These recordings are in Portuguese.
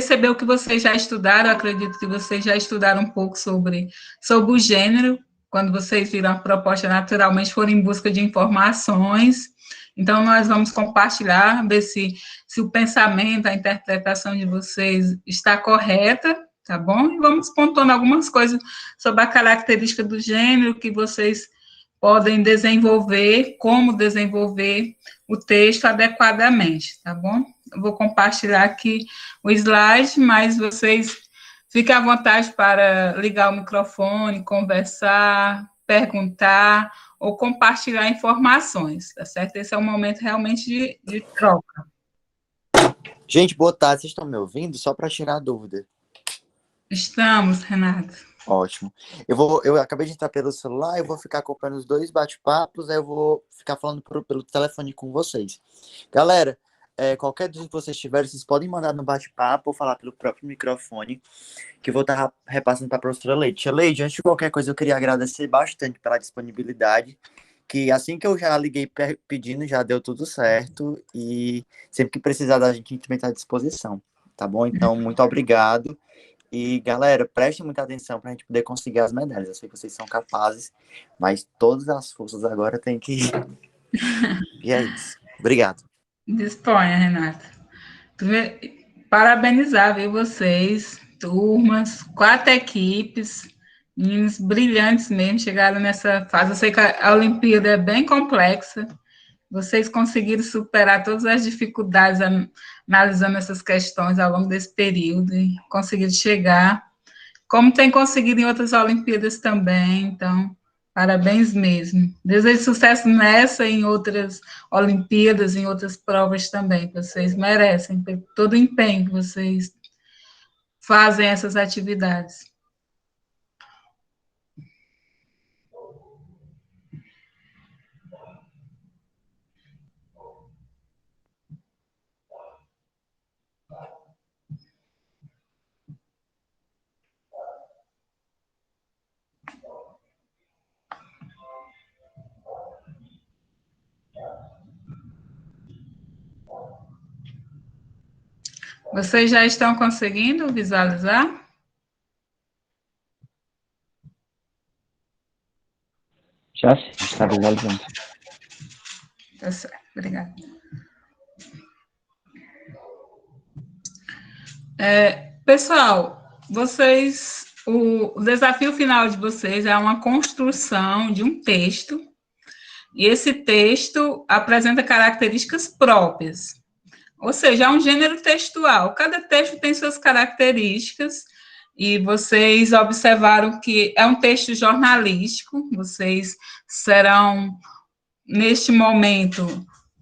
percebeu que vocês já estudaram, acredito que vocês já estudaram um pouco sobre o gênero, quando vocês viram a proposta, naturalmente foram em busca de informações. Então, nós vamos compartilhar, ver se o pensamento, a interpretação de vocês está correta, tá bom? E vamos pontuando algumas coisas sobre a característica do gênero que vocês podem desenvolver, como desenvolver o texto adequadamente, tá bom? Eu vou compartilhar aqui o slide, mas vocês fiquem à vontade para ligar o microfone, conversar, perguntar ou compartilhar informações, tá certo? Esse é um momento realmente de troca. Gente, boa tarde. Vocês estão me ouvindo? Só para tirar a dúvida. Estamos, Renato. Ótimo. Eu acabei de entrar pelo celular, eu vou ficar acompanhando os dois bate-papos, aí eu vou ficar falando pelo telefone com vocês. Galera, qualquer dúvida que vocês tiverem, vocês podem mandar no bate-papo ou falar pelo próprio microfone, que eu vou estar repassando para a professora Leide. Leide, antes de qualquer coisa, eu queria agradecer bastante pela disponibilidade, que assim que eu já liguei pedindo, já deu tudo certo, e sempre que precisar da gente, a gente também está à disposição, tá bom? Então, muito obrigado. E, galera, prestem muita atenção para a gente poder conseguir as medalhas. Eu sei que vocês são capazes, mas todas as forças agora têm que ir. E é isso. Obrigado. Disponha, Renata. Parabenizar, viu, vocês, turmas, 4 equipes, meninos brilhantes mesmo, chegaram nessa fase. Eu sei que a Olimpíada é bem complexa, vocês conseguiram superar todas as dificuldades analisando essas questões ao longo desse período e conseguiram chegar, como tem conseguido em outras Olimpíadas também, então, parabéns mesmo. Desejo sucesso nessa e em outras Olimpíadas, em outras provas também, vocês merecem, por todo o empenho que vocês fazem essas atividades. Vocês já estão conseguindo visualizar? Já sim, está visualizando. Tá certo, obrigada. Pessoal, o desafio final de vocês é uma construção de um texto, e esse texto apresenta características próprias, ou seja, é um gênero textual. Cada texto tem suas características, e vocês observaram que é um texto jornalístico, vocês serão, neste momento,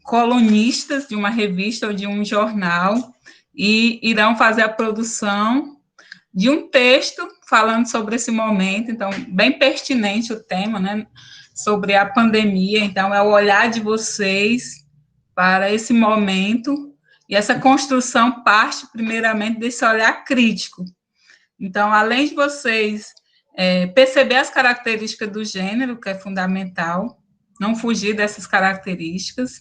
colunistas de uma revista ou de um jornal, e irão fazer a produção de um texto falando sobre esse momento, então, bem pertinente o tema, né, sobre a pandemia, então, é o olhar de vocês para esse momento, e essa construção parte, primeiramente, desse olhar crítico. Então, além de vocês perceber as características do gênero, que é fundamental, não fugir dessas características,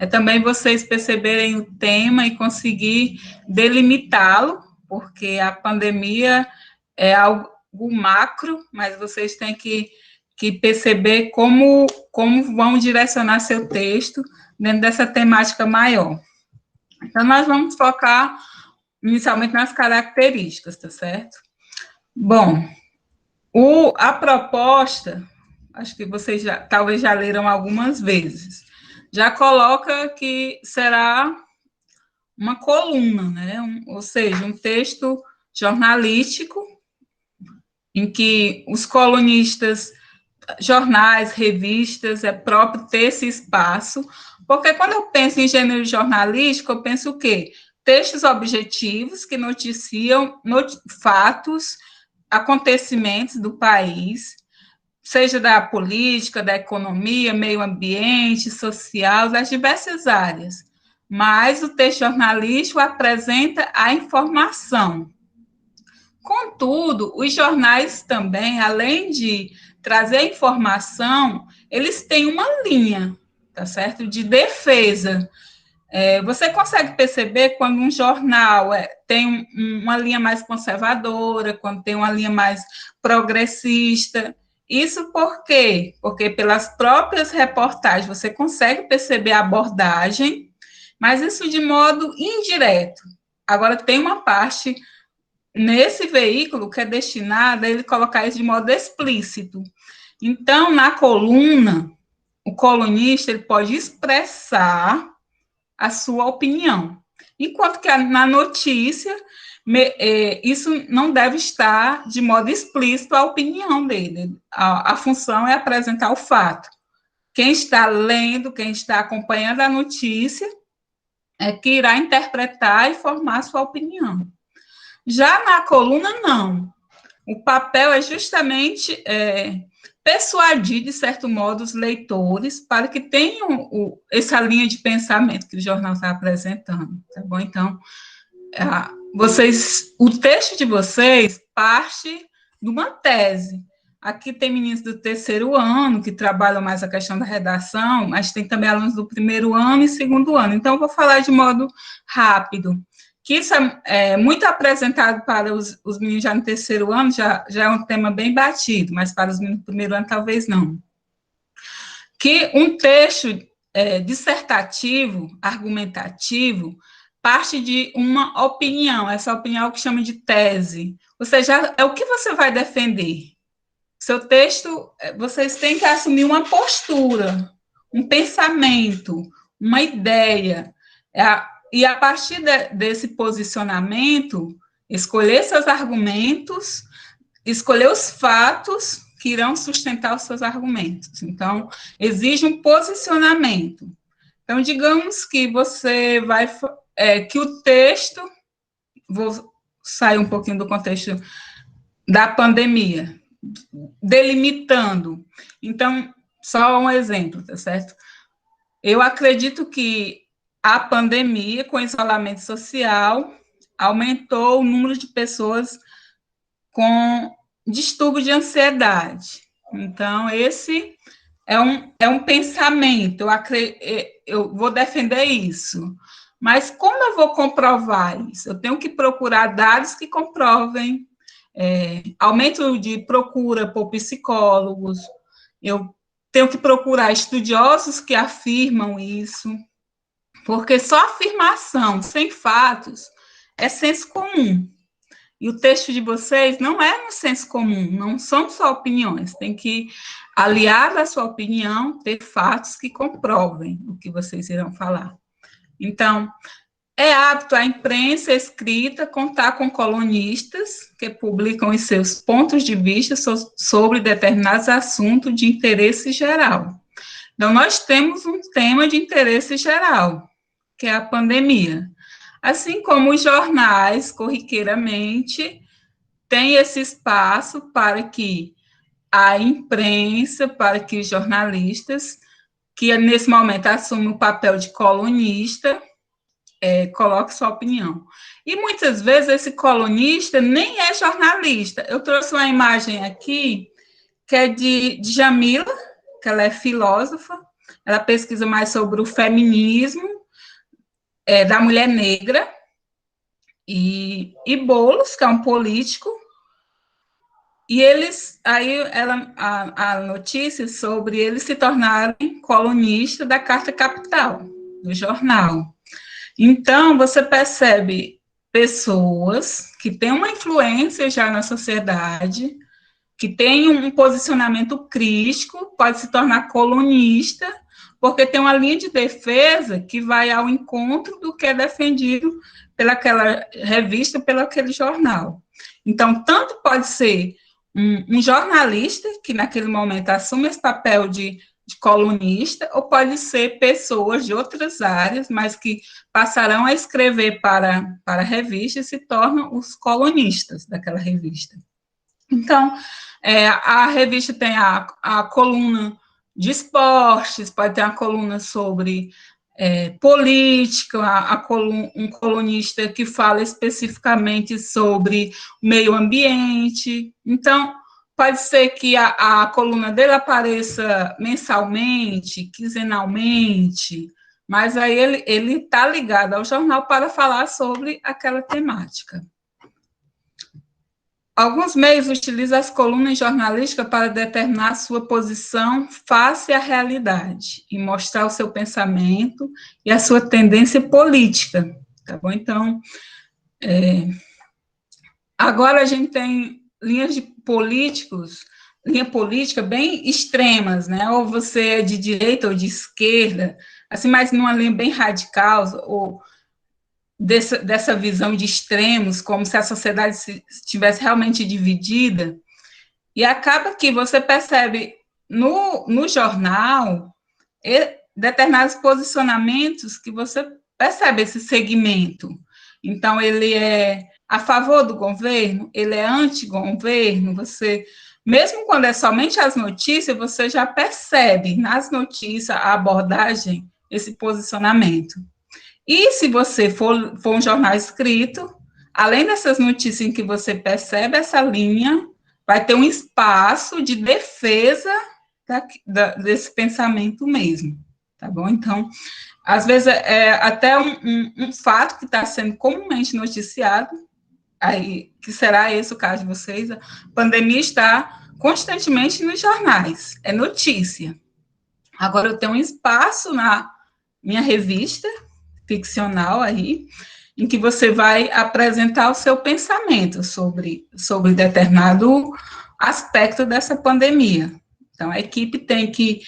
também vocês perceberem o tema e conseguir delimitá-lo, porque a pandemia é algo macro, mas vocês têm que perceber como vão direcionar seu texto dentro dessa temática maior. Então, nós vamos focar inicialmente nas características, tá certo? Bom, a proposta, acho que vocês talvez já leram algumas vezes, já coloca que será uma coluna, né? Ou seja, um texto jornalístico em que os colunistas, jornais, revistas, é próprio ter esse espaço, porque quando eu penso em gênero jornalístico, eu penso o quê? Textos objetivos que noticiam fatos, acontecimentos do país, seja da política, da economia, meio ambiente, social, das diversas áreas. Mas o texto jornalístico apresenta a informação. Contudo, os jornais também, além de trazer informação, eles têm uma linha, tá certo? De defesa. Você consegue perceber quando um jornal tem uma linha mais conservadora, quando tem uma linha mais progressista. Isso por quê? Porque pelas próprias reportagens você consegue perceber a abordagem, mas isso de modo indireto. Agora, tem uma parte nesse veículo que é destinada a ele colocar isso de modo explícito. Então, na coluna, o colunista ele pode expressar a sua opinião, enquanto que na notícia isso não deve estar de modo explícito a opinião dele. A função é apresentar o fato. Quem está lendo, quem está acompanhando a notícia, é que irá interpretar e formar a sua opinião. Já na coluna, não. O papel é justamente persuadir, de certo modo, os leitores para que tenham essa linha de pensamento que o jornal está apresentando, tá bom? Então, o texto de vocês parte de uma tese. Aqui tem meninos do terceiro ano que trabalham mais a questão da redação, mas tem também alunos do primeiro ano e segundo ano. Então, eu vou falar de modo rápido. Que isso é muito apresentado para os meninos já no terceiro ano, já é um tema bem batido, mas para os meninos do primeiro ano, talvez não. Que um texto dissertativo, argumentativo, parte de uma opinião, essa opinião é o que chama de tese, ou seja, é o que você vai defender. Seu texto, vocês têm que assumir uma postura, um pensamento, uma ideia, e a partir desse posicionamento, escolher seus argumentos, escolher os fatos que irão sustentar os seus argumentos. Então, exige um posicionamento. Então, digamos que você vai... que o texto... Vou sair um pouquinho do contexto da pandemia, delimitando. Então, só um exemplo, tá certo? Eu acredito que a pandemia, com isolamento social, aumentou o número de pessoas com distúrbio de ansiedade. Então, esse é um pensamento, eu vou defender isso. Mas como eu vou comprovar isso? Eu tenho que procurar dados que comprovem aumento de procura por psicólogos, eu tenho que procurar estudiosos que afirmam isso, porque só afirmação, sem fatos, é senso comum. E o texto de vocês não é no senso comum, não são só opiniões, tem que, aliar à sua opinião, ter fatos que comprovem o que vocês irão falar. Então, é apto a imprensa escrita contar com colunistas que publicam os seus pontos de vista sobre determinados assuntos de interesse geral. Então, nós temos um tema de interesse geral, que é a pandemia. Assim como os jornais, corriqueiramente, têm esse espaço para que a imprensa, para que os jornalistas, que nesse momento assumem o papel de colunista, coloque sua opinião. E muitas vezes esse colunista nem é jornalista. Eu trouxe uma imagem aqui, que é de Jamila, que ela é filósofa, ela pesquisa mais sobre o feminismo, da mulher negra, e Boulos, que é um político, e a notícia sobre eles se tornarem colunistas da Carta Capital, do jornal. Então, você percebe pessoas que têm uma influência já na sociedade, que têm um posicionamento crítico, pode se tornar colunista, porque tem uma linha de defesa que vai ao encontro do que é defendido pelaquela revista, pelo aquele jornal. Então, tanto pode ser um jornalista, que naquele momento assume esse papel de colunista, ou pode ser pessoas de outras áreas, mas que passarão a escrever para a revista e se tornam os colunistas daquela revista. Então, a revista tem a coluna de esportes, pode ter uma coluna sobre política, um colunista que fala especificamente sobre o meio ambiente. Então, pode ser que a coluna dele apareça mensalmente, quinzenalmente, mas aí ele está ligado ao jornal para falar sobre aquela temática. Alguns meios utilizam as colunas jornalísticas para determinar sua posição face à realidade e mostrar o seu pensamento e a sua tendência política, tá bom? Então, agora a gente tem linha política bem extremas, né? Ou você é de direita ou de esquerda, assim, mas numa linha bem radical, ou dessa visão de extremos, como se a sociedade estivesse realmente dividida, e acaba que você percebe no jornal determinados posicionamentos que você percebe esse segmento. Então, ele é a favor do governo, ele é anti-governo, você, mesmo quando é somente as notícias, você já percebe nas notícias a abordagem, esse posicionamento. E se você for um jornal escrito, além dessas notícias em que você percebe essa linha, vai ter um espaço de defesa desse pensamento mesmo, tá bom? Então, às vezes, é até um fato que está sendo comumente noticiado, aí, que será esse o caso de vocês, a pandemia está constantemente nos jornais, é notícia. Agora, eu tenho um espaço na minha revista ficcional aí, em que você vai apresentar o seu pensamento sobre determinado aspecto dessa pandemia. Então, a equipe tem que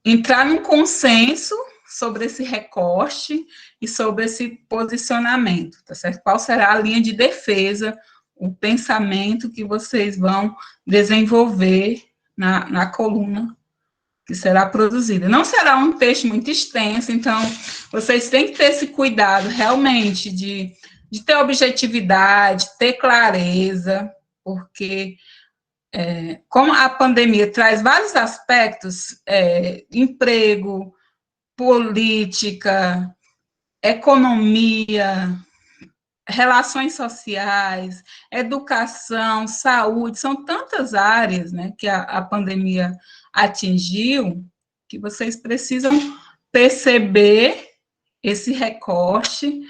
entrar num consenso sobre esse recorte e sobre esse posicionamento, tá certo? Qual será a linha de defesa, o pensamento que vocês vão desenvolver na coluna que será produzida. Não será um texto muito extenso, então vocês têm que ter esse cuidado realmente de ter objetividade, ter clareza, porque como a pandemia traz vários aspectos, emprego, política, economia, relações sociais, educação, saúde, são tantas áreas, né, que a pandemia atingiu, que vocês precisam perceber esse recorte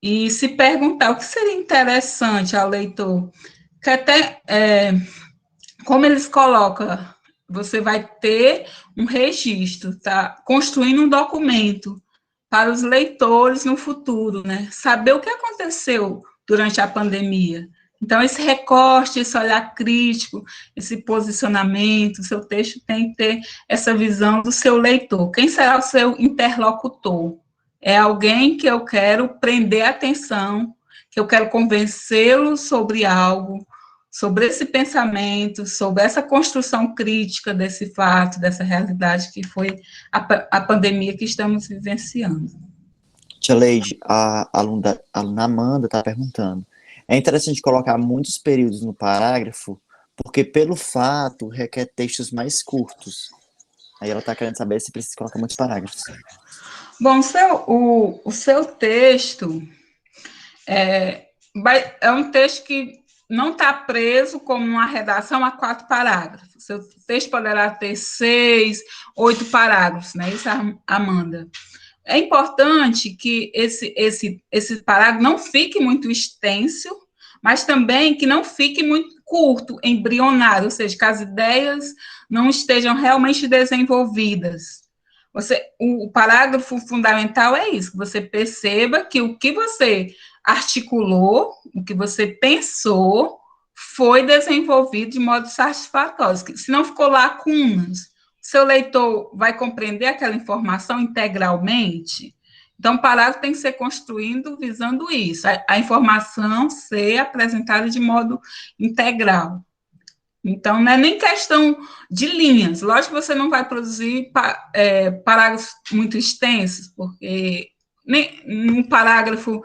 e se perguntar o que seria interessante ao leitor, que até, como eles colocam, você vai ter um registro, tá? Construindo um documento para os leitores no futuro, né? Saber o que aconteceu durante a pandemia. Então, esse recorte, esse olhar crítico, esse posicionamento, o seu texto tem que ter essa visão do seu leitor. Quem será o seu interlocutor? É alguém que eu quero prender a atenção, que eu quero convencê-lo sobre algo, sobre esse pensamento, sobre essa construção crítica desse fato, dessa realidade que foi a pandemia que estamos vivenciando. Tia Leide, a aluna Amanda está perguntando. É interessante colocar muitos períodos no parágrafo, porque pelo fato requer textos mais curtos. Aí ela está querendo saber se precisa colocar muitos parágrafos. Bom, o seu texto é um texto que não está preso como uma redação a 4 parágrafos. O seu texto poderá ter 6, 8 parágrafos, né? Isso, Amanda. É importante que esse parágrafo não fique muito extenso, mas também que não fique muito curto, embrionário, ou seja, que as ideias não estejam realmente desenvolvidas. O parágrafo fundamental é isso, que você perceba que o que você articulou, o que você pensou, foi desenvolvido de modo satisfatório. Se não ficou lacunas, seu leitor vai compreender aquela informação integralmente? Então, o parágrafo tem que ser construído visando isso, a informação ser apresentada de modo integral. Então, não é nem questão de linhas. Lógico que você não vai produzir parágrafos muito extensos, porque nem um parágrafo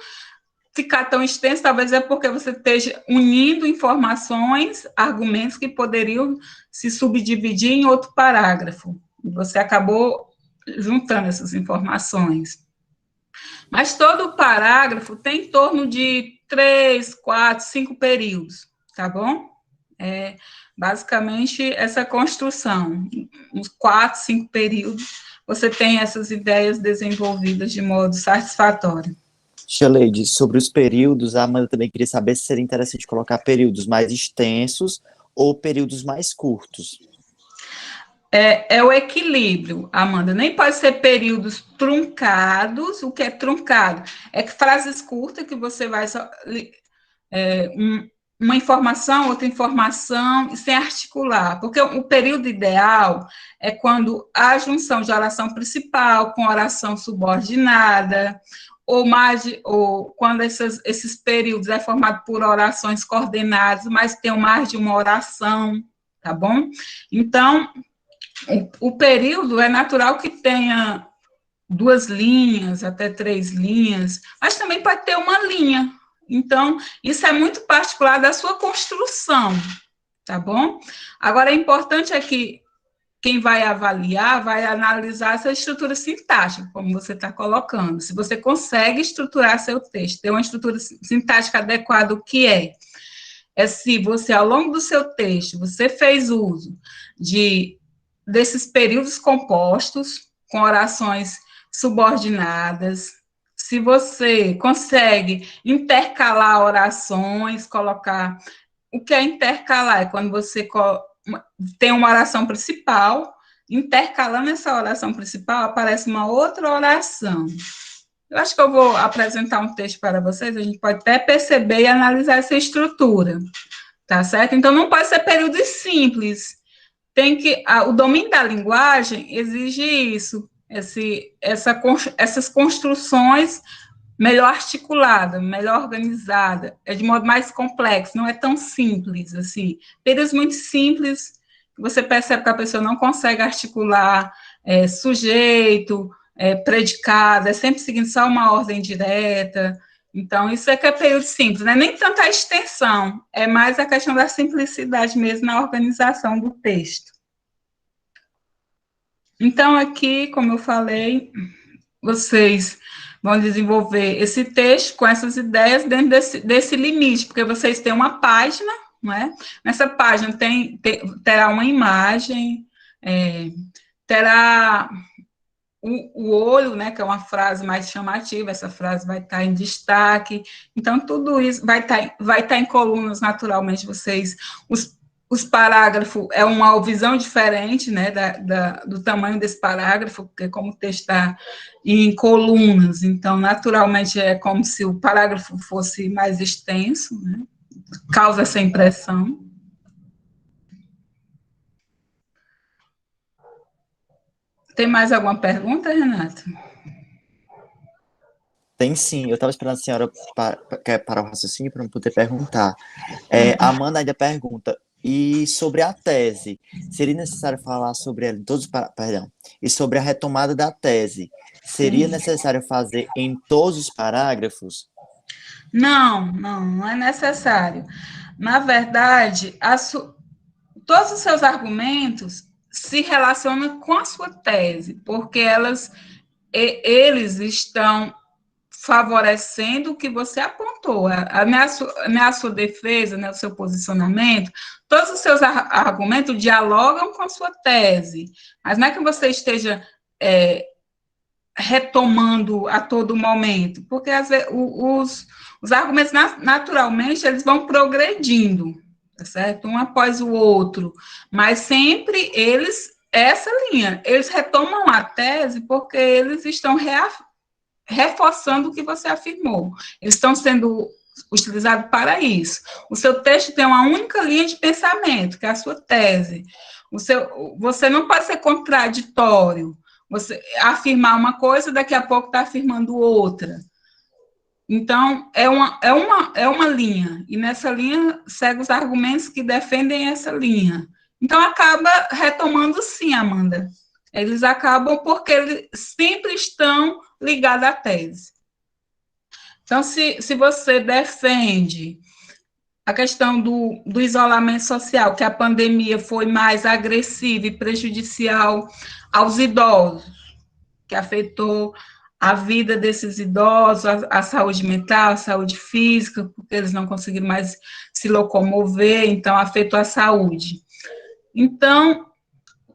ficar tão extenso, talvez é porque você esteja unindo informações, argumentos que poderiam se subdividir em outro parágrafo. Você acabou juntando essas informações. Mas todo o parágrafo tem em torno de 3, 4, 5 períodos, tá bom? Basicamente, essa construção, uns 4, 5 períodos, você tem essas ideias desenvolvidas de modo satisfatório. Shaleide, sobre os períodos, a Amanda também queria saber se seria interessante colocar períodos mais extensos ou períodos mais curtos. É o equilíbrio, Amanda. Nem pode ser períodos truncados. O que é truncado? É que frases curtas que você vai só, uma informação, outra informação, e sem articular. Porque o período ideal é quando há junção de oração principal com oração subordinada, ou quando esses períodos é formado por orações coordenadas, mas tem mais de uma oração, tá bom? Então, o período é natural que tenha 2 linhas, até 3 linhas, mas também pode ter uma linha. Então, isso é muito particular da sua construção, tá bom? Agora, é importante é que quem vai avaliar, vai analisar essa estrutura sintática, como você está colocando. Se você consegue estruturar seu texto, ter uma estrutura sintática adequada, o que é? É se você, ao longo do seu texto, você fez uso desses períodos compostos, com orações subordinadas, se você consegue intercalar orações, colocar... O que é intercalar? É quando você tem uma oração principal, intercalando essa oração principal, aparece uma outra oração. Eu acho que eu vou apresentar um texto para vocês, a gente pode até perceber e analisar essa estrutura, tá certo? Então, não pode ser períodos simples. O domínio da linguagem exige isso, essas construções melhor articulada, melhor organizada, é de modo mais complexo, não é tão simples assim. Períodos muito simples, você percebe que a pessoa não consegue articular sujeito, predicado, é sempre seguindo só uma ordem direta. Então, isso é que é período simples, né? Nem tanto a extensão, é mais a questão da simplicidade mesmo na organização do texto. Então, aqui, como eu falei, vocês vão desenvolver esse texto com essas ideias dentro desse limite, porque vocês têm uma página, não é? Nessa página terá uma imagem, terá o olho, né, que é uma frase mais chamativa, essa frase vai estar em destaque, então tudo isso vai estar em colunas, naturalmente, os parágrafos é uma visão diferente, né, do tamanho desse parágrafo, porque como o texto está em colunas, então, naturalmente, é como se o parágrafo fosse mais extenso, né, causa essa impressão. Tem mais alguma pergunta, Renato? Tem sim, eu estava esperando a senhora parar o raciocínio para não poder perguntar. A Amanda ainda pergunta, e sobre a tese, seria necessário falar sobre ela em todos perdão, e sobre a retomada da tese, seria necessário fazer em todos os parágrafos? Não é necessário. Na verdade, todos os seus argumentos se relacionam com a sua tese, porque eles estão favorecendo o que você apontou. Na sua defesa, no seu posicionamento, todos os seus argumentos dialogam com a sua tese, mas não é que você esteja retomando a todo momento, porque os argumentos, naturalmente, eles vão progredindo, tá certo? Um após o outro, mas sempre essa linha, eles retomam a tese porque eles estão reforçando o que você afirmou. Eles estão sendo utilizados para isso. O seu texto tem uma única linha de pensamento, que é a sua tese. Você não pode ser contraditório. Você afirmar uma coisa, daqui a pouco está afirmando outra. Então, é uma linha, e nessa linha segue os argumentos que defendem essa linha. Então, acaba retomando sim, Amanda. Eles acabam porque eles sempre estão ligados à tese. Então, se você defende a questão do isolamento social, que a pandemia foi mais agressiva e prejudicial aos idosos, que afetou a vida desses idosos, a saúde mental, a saúde física, porque eles não conseguiram mais se locomover, então afetou a saúde. Então,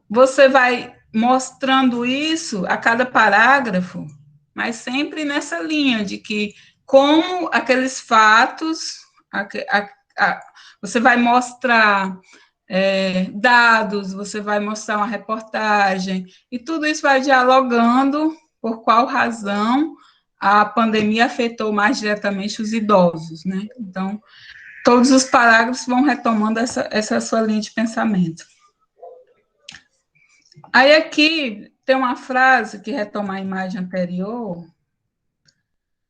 você vai mostrando isso a cada parágrafo, mas sempre nessa linha de que como aqueles fatos, você vai mostrar dados, você vai mostrar uma reportagem, e tudo isso vai dialogando por qual razão a pandemia afetou mais diretamente os idosos, né? Então, todos os parágrafos vão retomando essa sua linha de pensamento. Aí aqui tem uma frase que retoma a imagem anterior.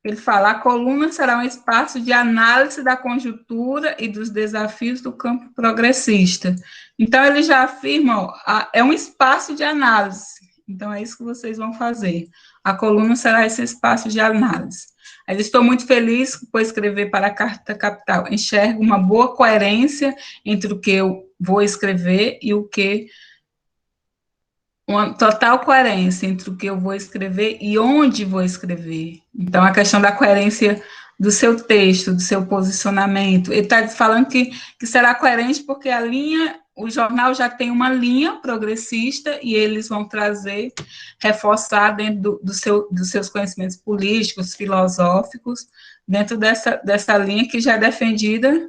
Ele fala: a coluna será um espaço de análise da conjuntura e dos desafios do campo progressista. Então, ele já afirma, ó, é um espaço de análise. Então, é isso que vocês vão fazer. A coluna será esse espaço de análise. Aí, estou muito feliz por escrever para a Carta Capital. Enxergo uma boa coerência entre o que eu vou escrever e o que... Uma total coerência entre o que eu vou escrever e onde vou escrever. Então, a questão da coerência do seu texto, do seu posicionamento. Ele está falando que será coerente porque o jornal já tem uma linha progressista e eles vão trazer, reforçar dentro dos seus conhecimentos políticos, filosóficos, dentro dessa linha que já é defendida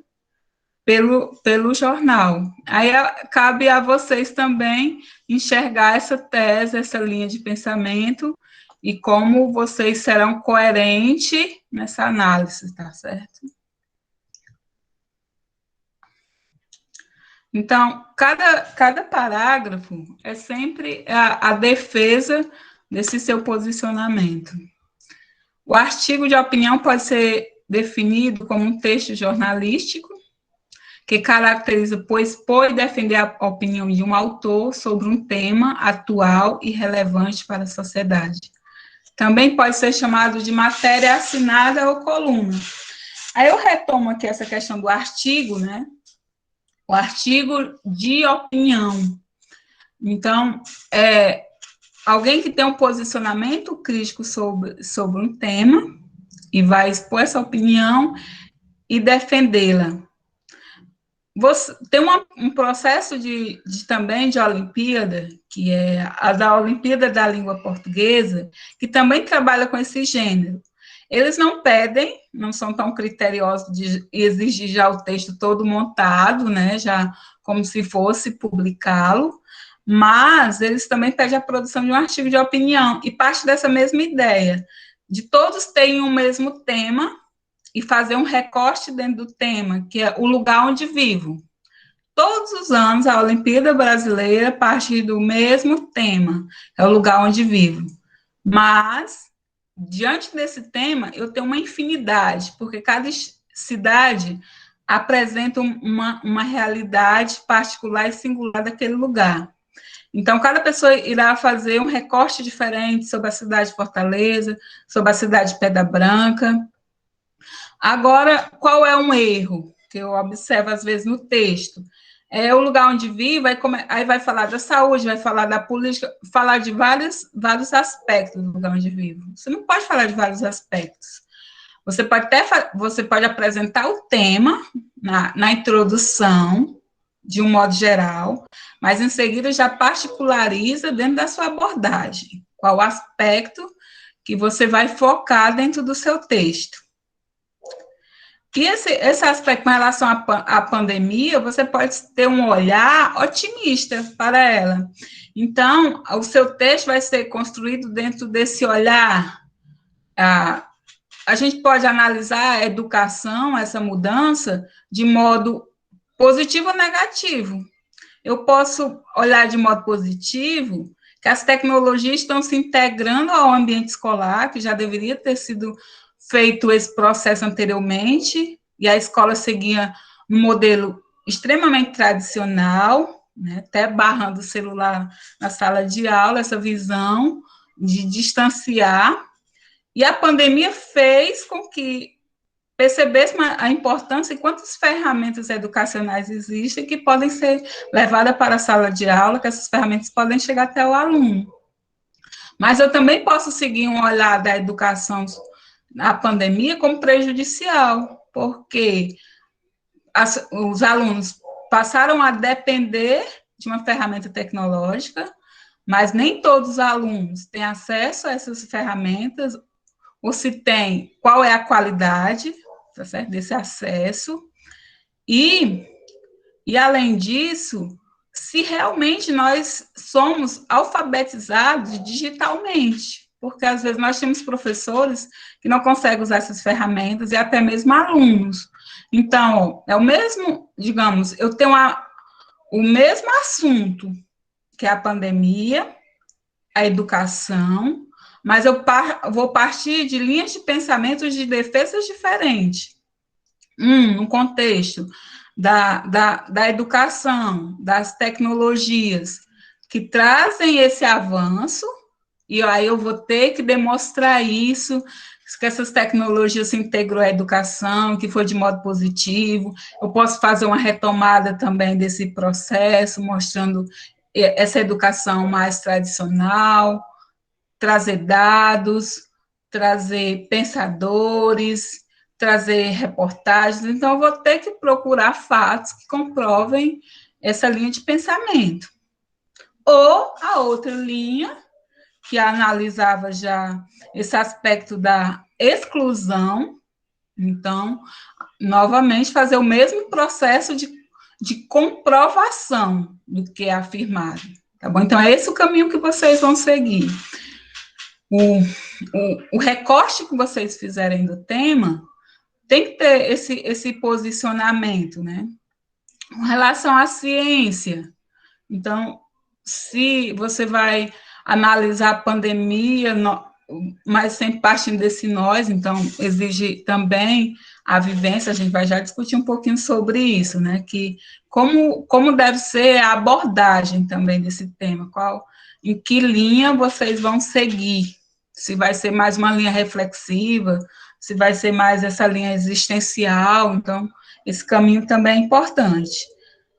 pelo jornal. Aí cabe a vocês também enxergar essa tese, essa linha de pensamento, e como vocês serão coerentes nessa análise, tá certo? Então, cada parágrafo é sempre a defesa desse seu posicionamento. O artigo de opinião pode ser definido como um texto jornalístico, que caracteriza por expor e defender a opinião de um autor sobre um tema atual e relevante para a sociedade. Também pode ser chamado de matéria assinada ou coluna. Aí eu retomo aqui essa questão do artigo, né? O artigo de opinião. Então, alguém que tem um posicionamento crítico sobre um tema e vai expor essa opinião e defendê-la. Tem um processo também de Olimpíada, que é a da Olimpíada da Língua Portuguesa, que também trabalha com esse gênero. Eles não pedem, não são tão criteriosos de exigir já o texto todo montado, né, já como se fosse publicá-lo, mas eles também pedem a produção de um artigo de opinião, e parte dessa mesma ideia, de todos terem o mesmo tema, e fazer um recorte dentro do tema, que é o lugar onde vivo. Todos os anos, a Olimpíada Brasileira parte do mesmo tema, é o lugar onde vivo. Mas, diante desse tema, eu tenho uma infinidade, porque cada cidade apresenta uma realidade particular e singular daquele lugar. Então, cada pessoa irá fazer um recorte diferente sobre a cidade de Fortaleza, sobre a cidade de Pedra Branca. Agora, qual é um erro que eu observo, às vezes, no texto? É o lugar onde vive, aí vai falar da saúde, vai falar da política, falar de vários aspectos do lugar onde vive. Você não pode falar de vários aspectos. Você pode apresentar o tema na introdução, de um modo geral, mas, em seguida, já particulariza dentro da sua abordagem, qual aspecto que você vai focar dentro do seu texto. E esse aspecto com relação à pandemia, você pode ter um olhar otimista para ela. Então, o seu texto vai ser construído dentro desse olhar. A gente pode analisar a educação, essa mudança, de modo positivo ou negativo. Eu posso olhar de modo positivo que as tecnologias estão se integrando ao ambiente escolar, que já deveria ter sido feito esse processo anteriormente, e a escola seguia um modelo extremamente tradicional, né, até barrando o celular na sala de aula, essa visão de distanciar, e a pandemia fez com que percebesse a importância e quantas ferramentas educacionais existem que podem ser levadas para a sala de aula, que essas ferramentas podem chegar até o aluno. Mas eu também posso seguir um olhar da educação na pandemia como prejudicial, porque os alunos passaram a depender de uma ferramenta tecnológica, mas nem todos os alunos têm acesso a essas ferramentas, ou se tem, qual é a qualidade, tá certo, desse acesso, e além disso, se realmente nós somos alfabetizados digitalmente, porque às vezes nós temos professores que não conseguem usar essas ferramentas e até mesmo alunos. Então, é o mesmo, digamos, eu tenho o mesmo assunto, que é a pandemia, a educação, mas eu vou partir de linhas de pensamentos de defesas diferentes. No contexto da educação, das tecnologias, que trazem esse avanço, e aí eu vou ter que demonstrar isso, que essas tecnologias se integram à educação, que foi de modo positivo. Eu posso fazer uma retomada também desse processo, mostrando essa educação mais tradicional, trazer dados, trazer pensadores, trazer reportagens. Então, eu vou ter que procurar fatos que comprovem essa linha de pensamento. Ou a outra linha, que analisava já esse aspecto da exclusão. Então, novamente, fazer o mesmo processo de comprovação do que é afirmado. Tá bom? Então, é esse o caminho que vocês vão seguir. O recorte que vocês fizerem do tema tem que ter esse posicionamento, né? Com relação à ciência, então, se você vai analisar a pandemia, mas sempre partindo desse nós, então, exige também a vivência, a gente vai já discutir um pouquinho sobre isso, né? Que como deve ser a abordagem também desse tema, em que linha vocês vão seguir, se vai ser mais uma linha reflexiva, se vai ser mais essa linha existencial, então, esse caminho também é importante.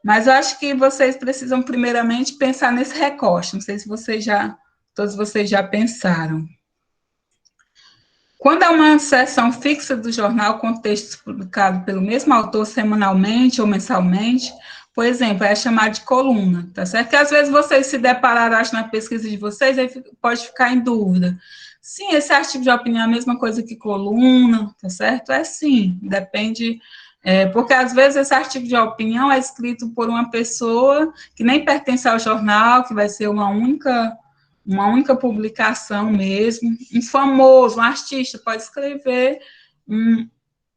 Mas eu acho que vocês precisam, primeiramente, pensar nesse recorte, não sei se todos vocês já pensaram. Quando é uma seção fixa do jornal com textos publicados pelo mesmo autor semanalmente ou mensalmente, por exemplo, é chamado de coluna, tá certo? Que às vezes vocês se depararam, acho, na pesquisa de vocês, aí pode ficar em dúvida. Sim, esse artigo de opinião é a mesma coisa que coluna, tá certo? É sim, depende, porque às vezes esse artigo de opinião é escrito por uma pessoa que nem pertence ao jornal, que vai ser uma única publicação mesmo. Um famoso, um artista, pode escrever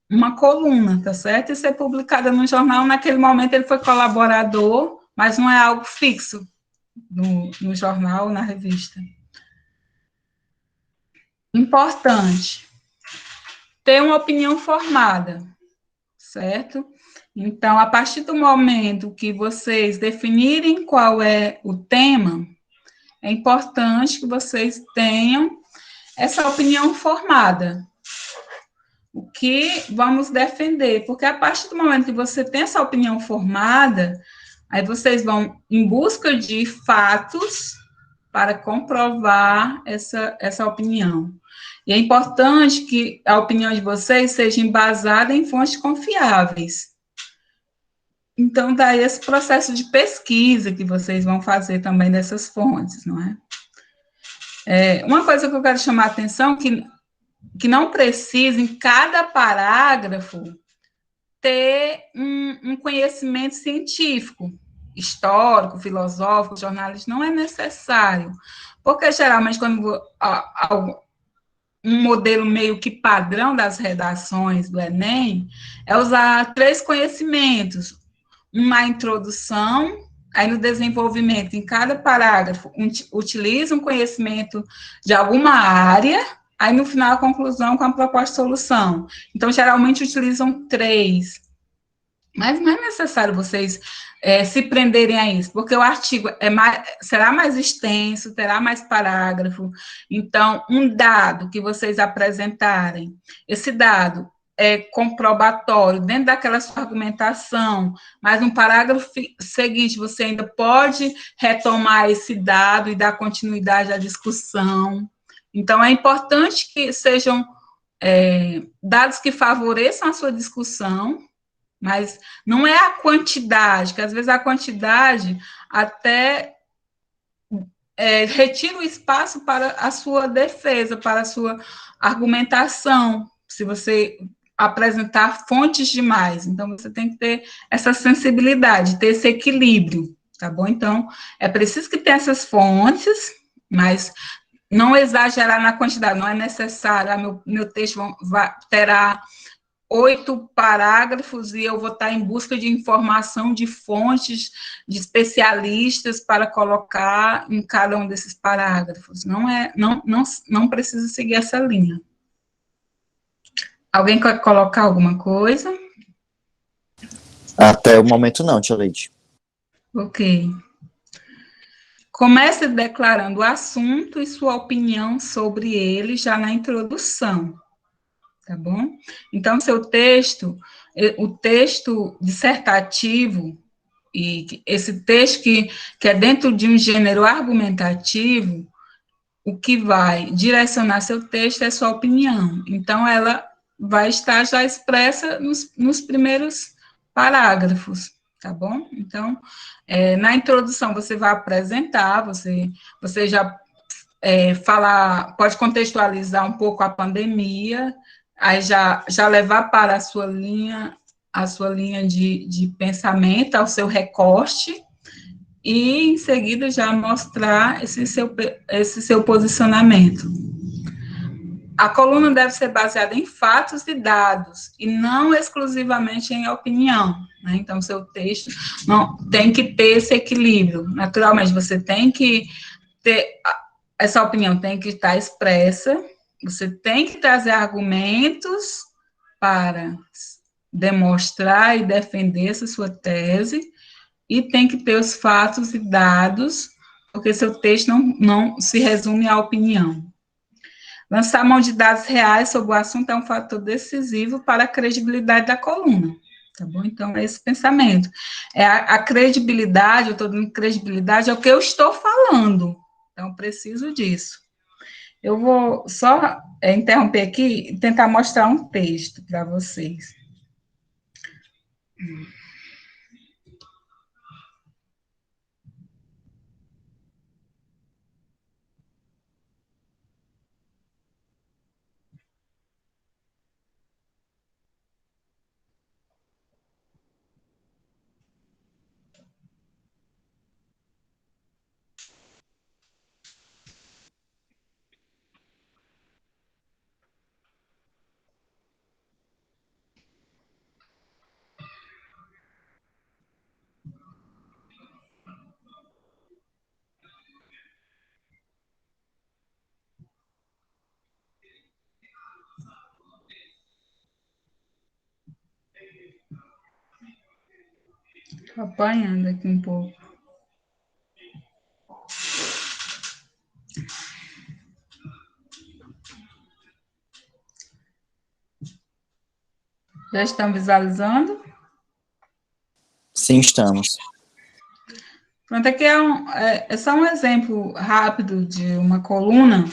uma coluna, tá certo? E ser publicada no jornal, naquele momento ele foi colaborador, mas não é algo fixo no jornal, na revista. Importante, ter uma opinião formada, certo? Então, a partir do momento que vocês definirem qual é o tema, é importante que vocês tenham essa opinião formada. O que vamos defender? Porque a partir do momento que você tem essa opinião formada, aí vocês vão em busca de fatos para comprovar essa opinião. E é importante que a opinião de vocês seja embasada em fontes confiáveis. Então, daí esse processo de pesquisa que vocês vão fazer também dessas fontes, não é? Uma coisa que eu quero chamar a atenção, que não precisa, em cada parágrafo, ter um conhecimento científico, histórico, filosófico, jornalístico, não é necessário. Porque, geralmente, quando um modelo meio que padrão das redações do Enem é usar 3 conhecimentos, uma introdução, aí no desenvolvimento, em cada parágrafo, utiliza um conhecimento de alguma área, aí no final a conclusão com a proposta de solução. Então, geralmente utilizam 3. Mas não é necessário vocês se prenderem a isso, porque o artigo será mais extenso, terá mais parágrafo. Então, um dado que vocês apresentarem, esse dado é comprobatório dentro daquela sua argumentação, mas no parágrafo seguinte você ainda pode retomar esse dado e dar continuidade à discussão. Então, é importante que sejam dados que favoreçam a sua discussão, mas não é a quantidade, que às vezes a quantidade até retira o espaço para a sua defesa, para a sua argumentação, se você apresentar fontes demais. Então, você tem que ter essa sensibilidade, ter esse equilíbrio, tá bom? Então, é preciso que tenha essas fontes, mas não exagerar na quantidade, não é necessário, meu texto terá 8 parágrafos e eu vou estar em busca de informação de fontes, de especialistas para colocar em cada um desses parágrafos. Não precisa seguir essa linha. Alguém quer colocar alguma coisa? Até o momento não, tia Leite. Ok. Comece declarando o assunto e sua opinião sobre ele já na introdução. Tá bom? Então, o texto dissertativo, e esse texto que é dentro de um gênero argumentativo, o que vai direcionar seu texto é sua opinião. Então, ela vai estar já expressa nos primeiros parágrafos, tá bom? Então, na introdução, você vai apresentar, você já pode contextualizar um pouco a pandemia, aí já levar para a sua linha de pensamento, ao seu recorte, e em seguida já mostrar esse seu posicionamento. A coluna deve ser baseada em fatos e dados, e não exclusivamente em opinião, né? Então, seu texto tem que ter esse equilíbrio. Naturalmente, você tem que ter, essa opinião tem que estar expressa, você tem que trazer argumentos para demonstrar e defender essa sua tese, e tem que ter os fatos e dados, porque seu texto não se resume à opinião. Lançar mão de dados reais sobre o assunto é um fator decisivo para a credibilidade da coluna, tá bom? Então, é esse pensamento. A credibilidade, eu estou dando credibilidade, é o que eu estou falando, então, preciso disso. Eu vou só interromper aqui e tentar mostrar um texto para vocês. Estou apanhando aqui um pouco. Já estão visualizando? Sim, estamos. Pronto, aqui é só um exemplo rápido de uma coluna.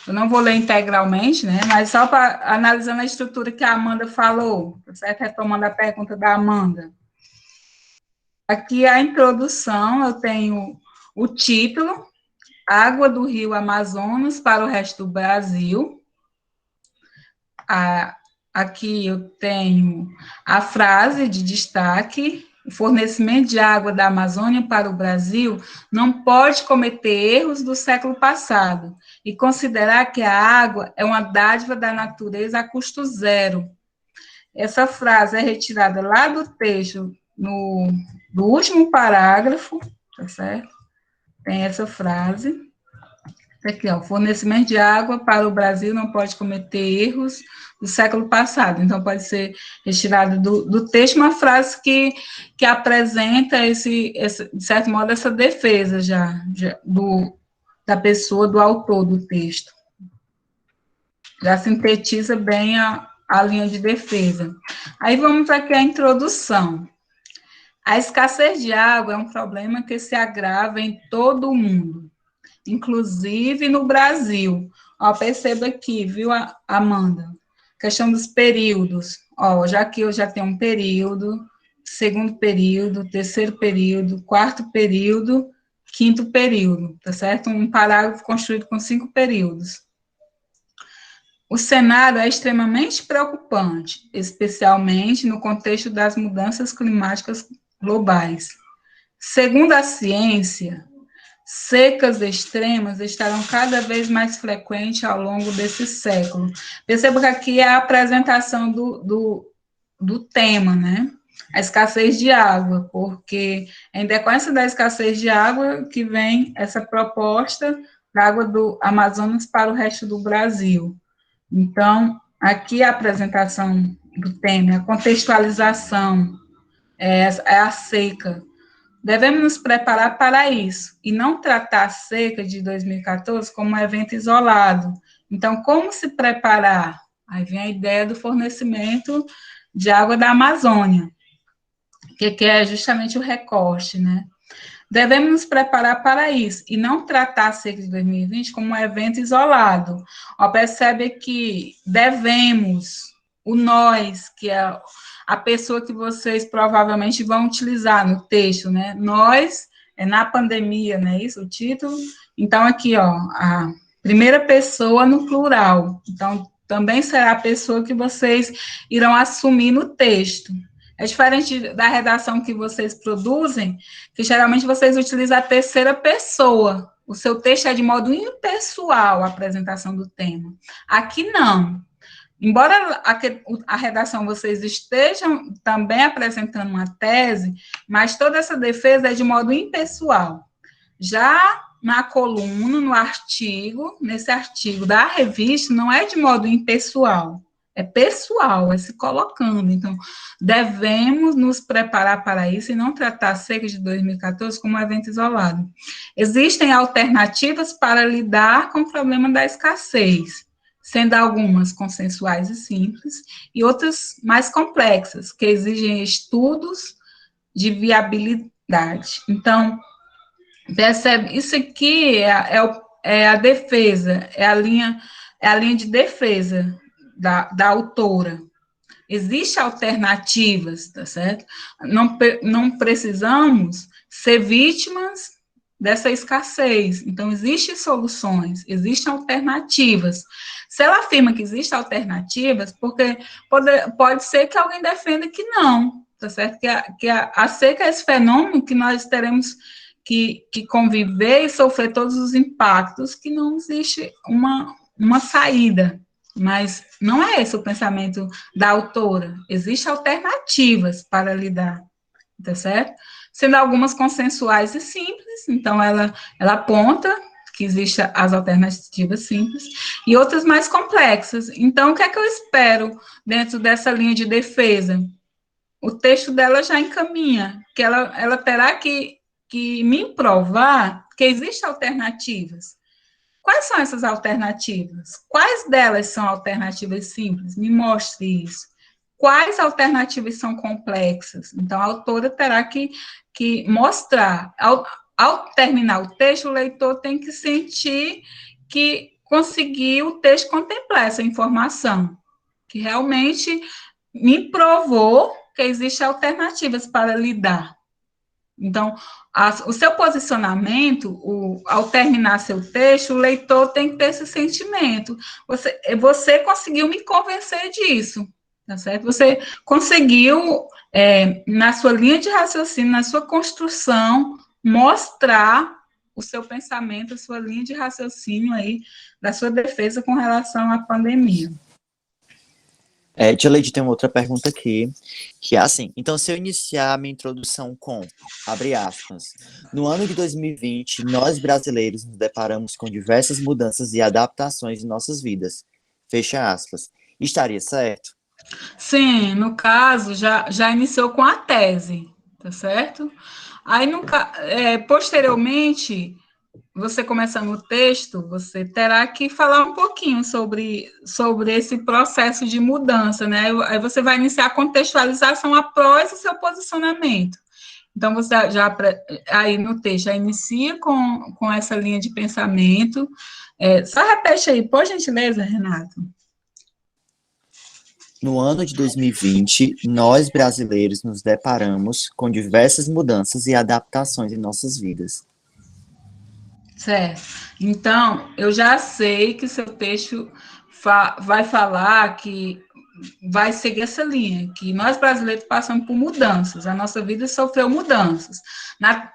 Eu não vou ler integralmente, né? Mas só para analisando a estrutura que a Amanda falou, certo? Retomando a pergunta da Amanda. Aqui a introdução, eu tenho o título, Água do Rio Amazonas para o resto do Brasil. Aqui eu tenho a frase de destaque: o fornecimento de água da Amazônia para o Brasil não pode cometer erros do século passado e considerar que a água é uma dádiva da natureza a custo zero. Essa frase é retirada lá do texto, do último parágrafo, tá certo? Tem essa frase. Aqui, ó, fornecimento de água para o Brasil não pode cometer erros do século passado. Então, pode ser retirado do texto uma frase que apresenta, de certo modo, essa defesa da pessoa, do autor do texto. Já sintetiza bem a linha de defesa. Aí, vamos aqui à introdução. A escassez de água é um problema que se agrava em todo o mundo, inclusive no Brasil. Ó, perceba aqui, viu, Amanda? Questão dos períodos. Ó, já que eu já tenho um período, segundo período, terceiro período, quarto período, quinto período, tá certo? Um parágrafo construído com 5 períodos. O cenário é extremamente preocupante, especialmente no contexto das mudanças climáticas globais. Segundo a ciência, secas extremas estarão cada vez mais frequentes ao longo desse século. Perceba que aqui é a apresentação do tema, né? A escassez de água, porque é em decorrência da escassez de água que vem essa proposta da água do Amazonas para o resto do Brasil. Então, aqui a apresentação do tema, a contextualização, é a seca. Devemos nos preparar para isso e não tratar a seca de 2014 como um evento isolado. Então, como se preparar? Aí vem a ideia do fornecimento de água da Amazônia, que é justamente o recorte, né? Devemos nos preparar para isso e não tratar a seca de 2020 como um evento isolado. Ó, percebe que devemos, o nós, que é a pessoa que vocês provavelmente vão utilizar no texto, né? Nós, é na pandemia, não é isso o título? Então, aqui, ó, a primeira pessoa no plural. Então, também será a pessoa que vocês irão assumir no texto. É diferente da redação que vocês produzem, que geralmente vocês utilizam a terceira pessoa. O seu texto é de modo impessoal, a apresentação do tema. Aqui não. Embora a redação vocês estejam também apresentando uma tese, mas toda essa defesa é de modo impessoal. Já na coluna, no artigo, nesse artigo da revista, não é de modo impessoal. É pessoal, é se colocando. Então, devemos nos preparar para isso e não tratar a seca de 2014 como um evento isolado. Existem alternativas para lidar com o problema da escassez, sendo algumas consensuais e simples, e outras mais complexas, que exigem estudos de viabilidade. Então, percebe, isso aqui é a defesa, é a linha de defesa da autora. Existem alternativas, tá certo? Não precisamos ser vítimas dessa escassez. Então, existem soluções, existem alternativas. Se ela afirma que existem alternativas, porque pode ser que alguém defenda que não, tá certo? Que a seca é esse fenômeno que nós teremos que conviver e sofrer todos os impactos, que não existe uma saída. Mas não é esse o pensamento da autora. Existem alternativas para lidar, tá certo? Sendo algumas consensuais e simples, então ela aponta que existem as alternativas simples, e outras mais complexas. Então, o que é que eu espero dentro dessa linha de defesa? O texto dela já encaminha, que ela terá que me provar que existem alternativas. Quais são essas alternativas? Quais delas são alternativas simples? Me mostre isso. Quais alternativas são complexas? Então, a autora terá que mostrar. Ao terminar o texto, o leitor tem que sentir que conseguiu o texto contemplar essa informação, que realmente me provou que existem alternativas para lidar. Então, o seu posicionamento, ao terminar seu texto, o leitor tem que ter esse sentimento. Você conseguiu me convencer disso, tá certo? Você conseguiu, na sua linha de raciocínio, na sua construção, mostrar o seu pensamento, a sua linha de raciocínio aí, da sua defesa com relação à pandemia. Tia Leide, tem uma outra pergunta aqui, que é assim, então se eu iniciar a minha introdução com, abre aspas, no ano de 2020, nós brasileiros nos deparamos com diversas mudanças e adaptações em nossas vidas, fecha aspas, estaria certo? Sim, no caso, já iniciou com a tese, tá certo? Aí, posteriormente, você começando o texto, você terá que falar um pouquinho sobre esse processo de mudança, né? Aí você vai iniciar a contextualização após o seu posicionamento. Então, você aí no texto, já inicia com essa linha de pensamento. Só repete aí, por gentileza, Renato. No ano de 2020, nós brasileiros nos deparamos com diversas mudanças e adaptações em nossas vidas. Certo. Então, eu já sei que seu texto vai falar que vai seguir essa linha, que nós brasileiros passamos por mudanças, a nossa vida sofreu mudanças.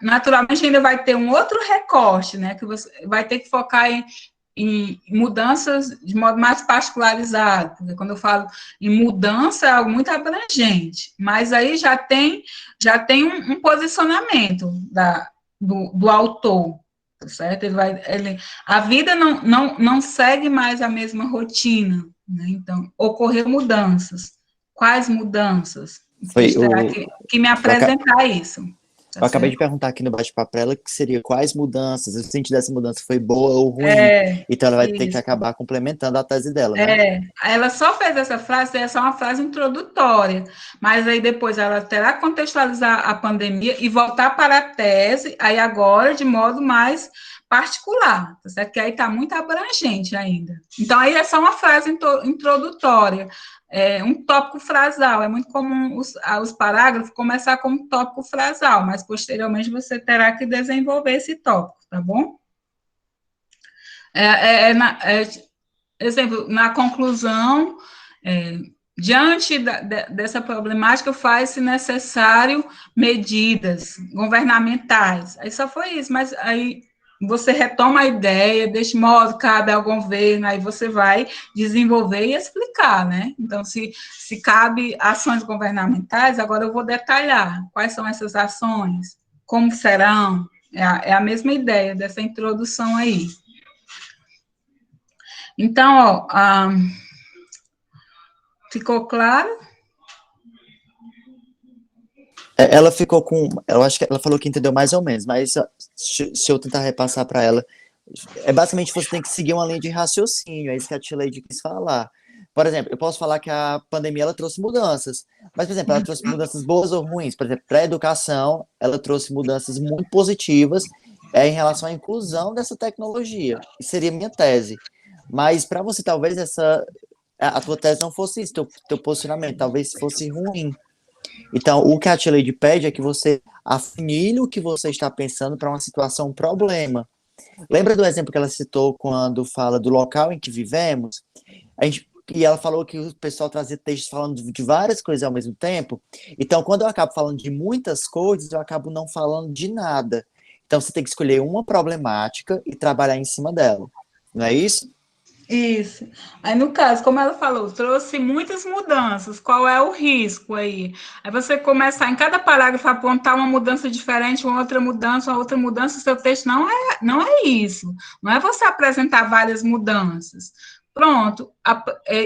Naturalmente, ainda vai ter um outro recorte, né, que você vai ter que focar em mudanças de modo mais particularizado, porque quando eu falo em mudança, é algo muito abrangente, mas aí já tem um posicionamento do autor, tá certo? A vida não segue mais a mesma rotina, né? Então, ocorrer mudanças. Quais mudanças? O Foi texto terá que me eu, aca- apresentar isso, tá eu acabei de certo? perguntar aqui no bate-papo para ela que seria quais mudanças, o sentido dessa mudança foi boa ou ruim. É, Então ela vai ter que isso. acabar complementando a tese dela, né? Ela só fez essa frase, essa é uma frase introdutória, mas aí depois ela terá que contextualizar a pandemia e voltar para a tese, aí agora de modo mais particular, tá certo? Que aí está muito abrangente ainda. Então, aí é só uma frase introdutória, um tópico frasal. É muito comum os parágrafos começar com um tópico frasal, mas posteriormente você terá que desenvolver esse tópico, tá bom? É, é, é, na, é, Exemplo, na conclusão, diante dessa problemática, faz-se necessário medidas governamentais. Aí só foi isso, mas aí você retoma a ideia, deste modo, cabe ao governo, aí você vai desenvolver e explicar, né? Então, se cabe ações governamentais, agora eu vou detalhar quais são essas ações, como serão, é a mesma ideia dessa introdução aí. Então, ó, ficou claro? Ela ficou com. Eu acho que ela falou que entendeu mais ou menos, mas se eu tentar repassar para ela, basicamente você tem que seguir uma linha de raciocínio, é isso que a Tileide quis falar. Por exemplo, eu posso falar que a pandemia ela trouxe mudanças, mas, por exemplo, ela trouxe mudanças boas ou ruins. Por exemplo, para a educação, ela trouxe mudanças muito positivas em relação à inclusão dessa tecnologia. Isso seria minha tese. Mas para você, talvez a tua tese não fosse isso, teu posicionamento, talvez fosse ruim. Então, o que a Tia Lady pede é que você afunile o que você está pensando para uma situação, um problema. Lembra do exemplo que ela citou quando fala do local em que vivemos? E ela falou que o pessoal trazia textos falando de várias coisas ao mesmo tempo. Então, quando eu acabo falando de muitas coisas, eu acabo não falando de nada. Então, você tem que escolher uma problemática e trabalhar em cima dela. Não é isso? Isso. Aí, no caso, como ela falou, trouxe muitas mudanças. Qual é o risco aí? Aí você começar em cada parágrafo a apontar uma mudança diferente, uma outra mudança, seu texto não é isso. Não é você apresentar várias mudanças. Pronto,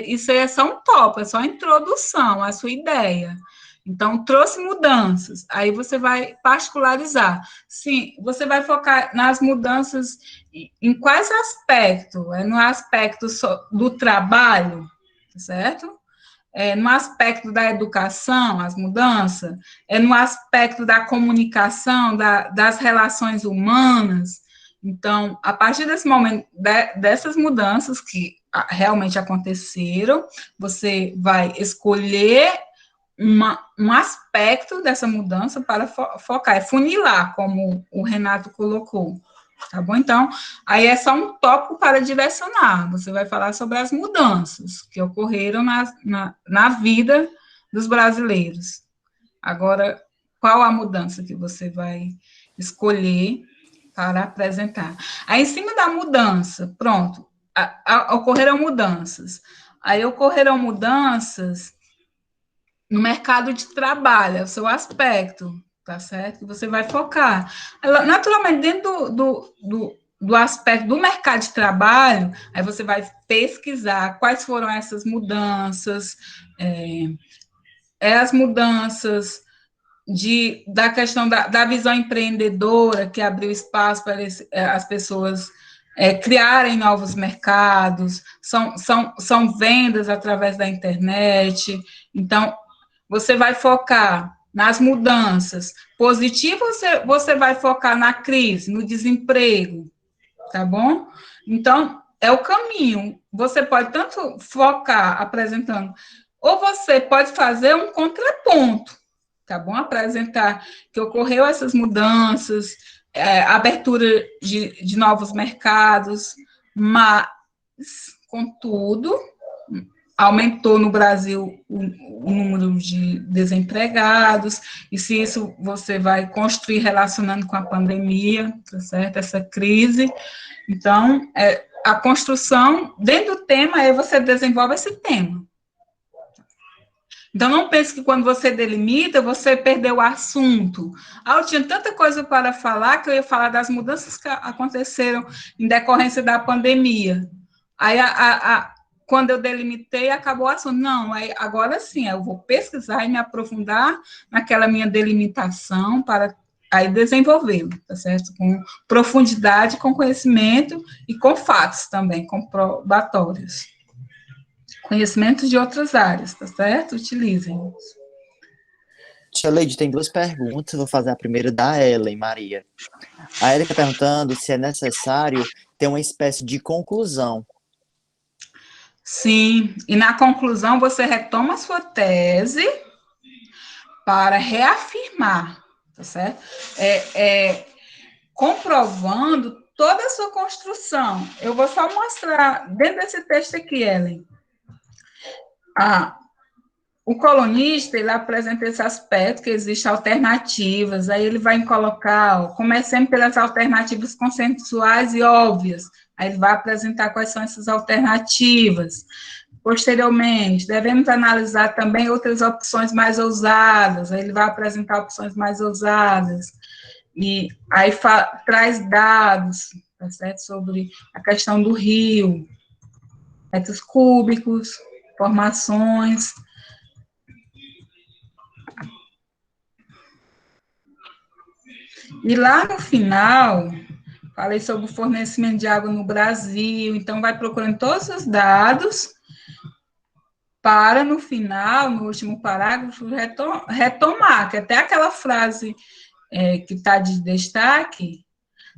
isso aí é só um tópico, é só a introdução, a sua ideia. Então, trouxe mudanças, aí você vai particularizar. Sim, você vai focar nas mudanças em quais aspectos? É no aspecto do trabalho, certo? É no aspecto da educação, as mudanças, é no aspecto da comunicação, das relações humanas. Então, a partir desse momento, dessas mudanças que realmente aconteceram, você vai escolher um aspecto dessa mudança para focar, é funilar, como o Renato colocou. Tá bom? Então, aí é só um tópico para direcionar. Você vai falar sobre as mudanças que ocorreram na vida dos brasileiros. Agora, qual a mudança que você vai escolher para apresentar? Aí, em cima da mudança, pronto, ocorreram mudanças. Aí ocorreram mudanças no mercado de trabalho, é o seu aspecto, tá certo? Você vai focar. Naturalmente, dentro do aspecto do mercado de trabalho, aí você vai pesquisar quais foram essas mudanças, as mudanças da questão da visão empreendedora, que abriu espaço para as pessoas criarem novos mercados, são vendas através da internet. Então, você vai focar nas mudanças positivas, você vai focar na crise, no desemprego, tá bom? Então, é o caminho. Você pode tanto focar apresentando, ou você pode fazer um contraponto, tá bom? Apresentar que ocorreu essas mudanças, abertura de novos mercados, mas, contudo, aumentou no Brasil o número de desempregados, e se isso você vai construir relacionando com a pandemia, tá certo? Essa crise. Então, a construção, dentro do tema, aí você desenvolve esse tema. Então, não pense que quando você delimita, você perdeu o assunto. Eu tinha tanta coisa para falar, que eu ia falar das mudanças que aconteceram em decorrência da pandemia. Aí, quando eu delimitei, acabou o assunto. Não, agora sim, eu vou pesquisar e me aprofundar naquela minha delimitação para aí desenvolvê-lo, tá certo? Com profundidade, com conhecimento e com fatos também, comprobatórios. Conhecimentos de outras áreas, tá certo? Utilizem. Tia Leide, tem duas perguntas. Vou fazer a primeira da Ellen Maria. A Ellen está perguntando se é necessário ter uma espécie de conclusão. Sim, e na conclusão você retoma a sua tese para reafirmar, tá certo? Comprovando toda a sua construção. Eu vou só mostrar, dentro desse texto aqui, Ellen, o colunista, ele apresenta esse aspecto, que existem alternativas, aí ele vai colocar, comecemos pelas alternativas consensuais e óbvias, aí ele vai apresentar quais são essas alternativas. Posteriormente, devemos analisar também outras opções mais ousadas, aí ele vai apresentar opções mais ousadas, e aí traz dados, tá certo? Sobre a questão do rio, metros cúbicos, formações. E lá no final, falei sobre o fornecimento de água no Brasil, então vai procurando todos os dados para, no final, no último parágrafo, retomar, que até aquela frase que está de destaque,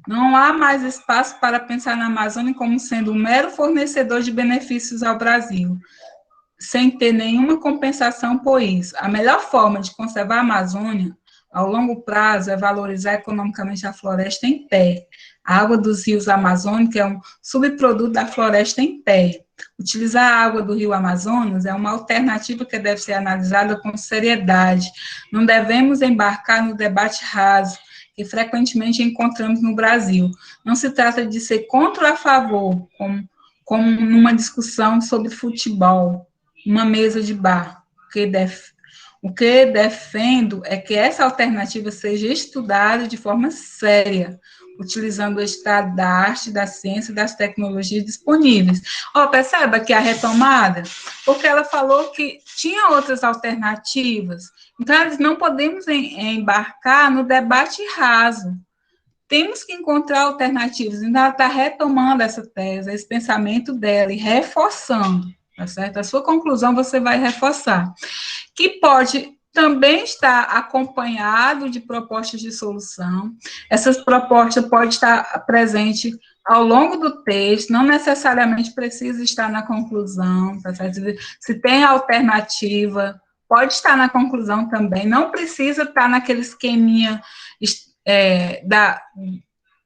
não há mais espaço para pensar na Amazônia como sendo um mero fornecedor de benefícios ao Brasil, sem ter nenhuma compensação por isso. A melhor forma de conservar a Amazônia ao longo prazo é valorizar economicamente a floresta em pé. A água dos rios amazônicos é um subproduto da floresta em pé. Utilizar a água do rio Amazonas é uma alternativa que deve ser analisada com seriedade. Não devemos embarcar no debate raso que frequentemente encontramos no Brasil. Não se trata de ser contra ou a favor, como numa discussão sobre futebol, uma mesa de bar. O que defendo é que essa alternativa seja estudada de forma séria, utilizando o estado da arte, da ciência e das tecnologias disponíveis. Perceba que a retomada, porque ela falou que tinha outras alternativas, então nós não podemos embarcar no debate raso. Temos que encontrar alternativas. Então, ela está retomando essa tese, esse pensamento dela e reforçando, tá certo? A sua conclusão você vai reforçar, que pode também estar acompanhado de propostas de solução. Essas propostas podem estar presentes ao longo do texto, não necessariamente precisa estar na conclusão, tá certo? Se tem alternativa, pode estar na conclusão também, não precisa estar naquele esqueminha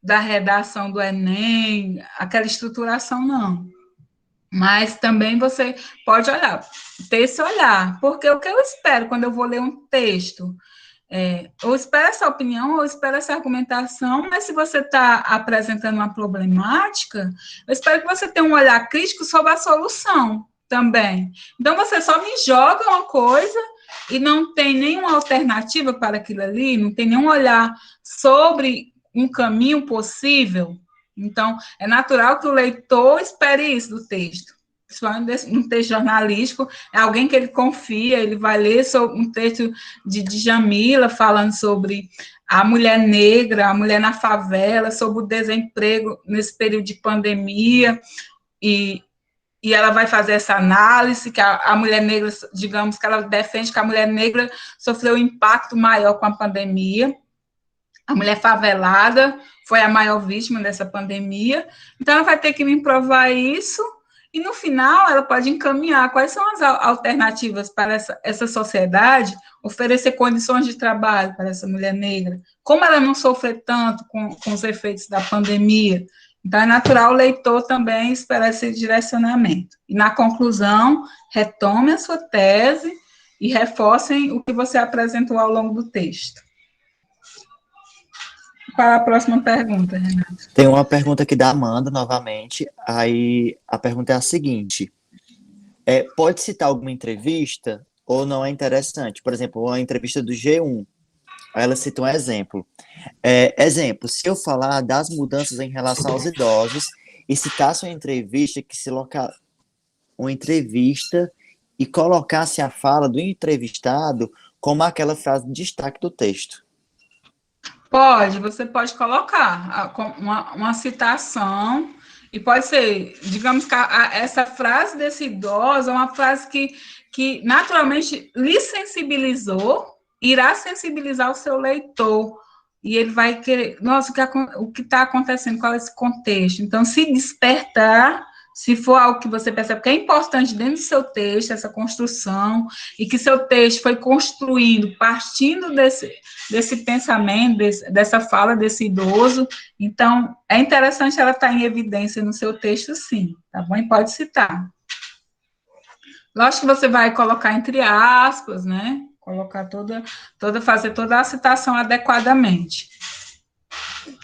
da redação do Enem, aquela estruturação, não. Mas também você pode ter esse olhar, porque o que eu espero quando eu vou ler um texto, eu espero essa opinião, eu espero essa argumentação, mas se você está apresentando uma problemática, eu espero que você tenha um olhar crítico sobre a solução também. Então, você só me joga uma coisa e não tem nenhuma alternativa para aquilo ali, não tem nenhum olhar sobre um caminho possível. Então, é natural que o leitor espere isso do texto. Principalmente um texto jornalístico, é alguém que ele confia, ele vai ler sobre um texto de Djamila, falando sobre a mulher negra, a mulher na favela, sobre o desemprego nesse período de pandemia, e ela vai fazer essa análise, que a mulher negra, digamos, que ela defende que a mulher negra sofreu um impacto maior com a pandemia, a mulher favelada foi a maior vítima dessa pandemia, então ela vai ter que me provar isso, E no final, ela pode encaminhar quais são as alternativas para essa sociedade oferecer condições de trabalho para essa mulher negra, como ela não sofrer tanto com os efeitos da pandemia. Então, é natural o leitor também esperar esse direcionamento. E, na conclusão, retome a sua tese e reforcem o que você apresentou ao longo do texto. Qual é a próxima pergunta, Renato? Tem uma pergunta aqui da Amanda, novamente. Aí a pergunta é a seguinte: pode citar alguma entrevista ou não é interessante? Por exemplo, uma entrevista do G1. Aí ela cita um exemplo. Exemplo, se eu falar das mudanças em relação aos idosos e citasse uma entrevista uma entrevista e colocasse a fala do entrevistado como aquela frase de destaque do texto. Você pode colocar uma citação, e pode ser, digamos que essa frase desse idoso é uma frase que naturalmente lhe sensibilizou, irá sensibilizar o seu leitor, e ele vai querer, nossa, o que está acontecendo, qual é esse contexto? Então, se despertar, se for algo que você percebe que é importante dentro do seu texto, essa construção, e que seu texto foi construindo, partindo desse pensamento, dessa fala desse idoso. Então, é interessante ela estar em evidência no seu texto, sim, tá bom? E pode citar. Lógico que você vai colocar entre aspas, né? Colocar fazer toda a citação adequadamente.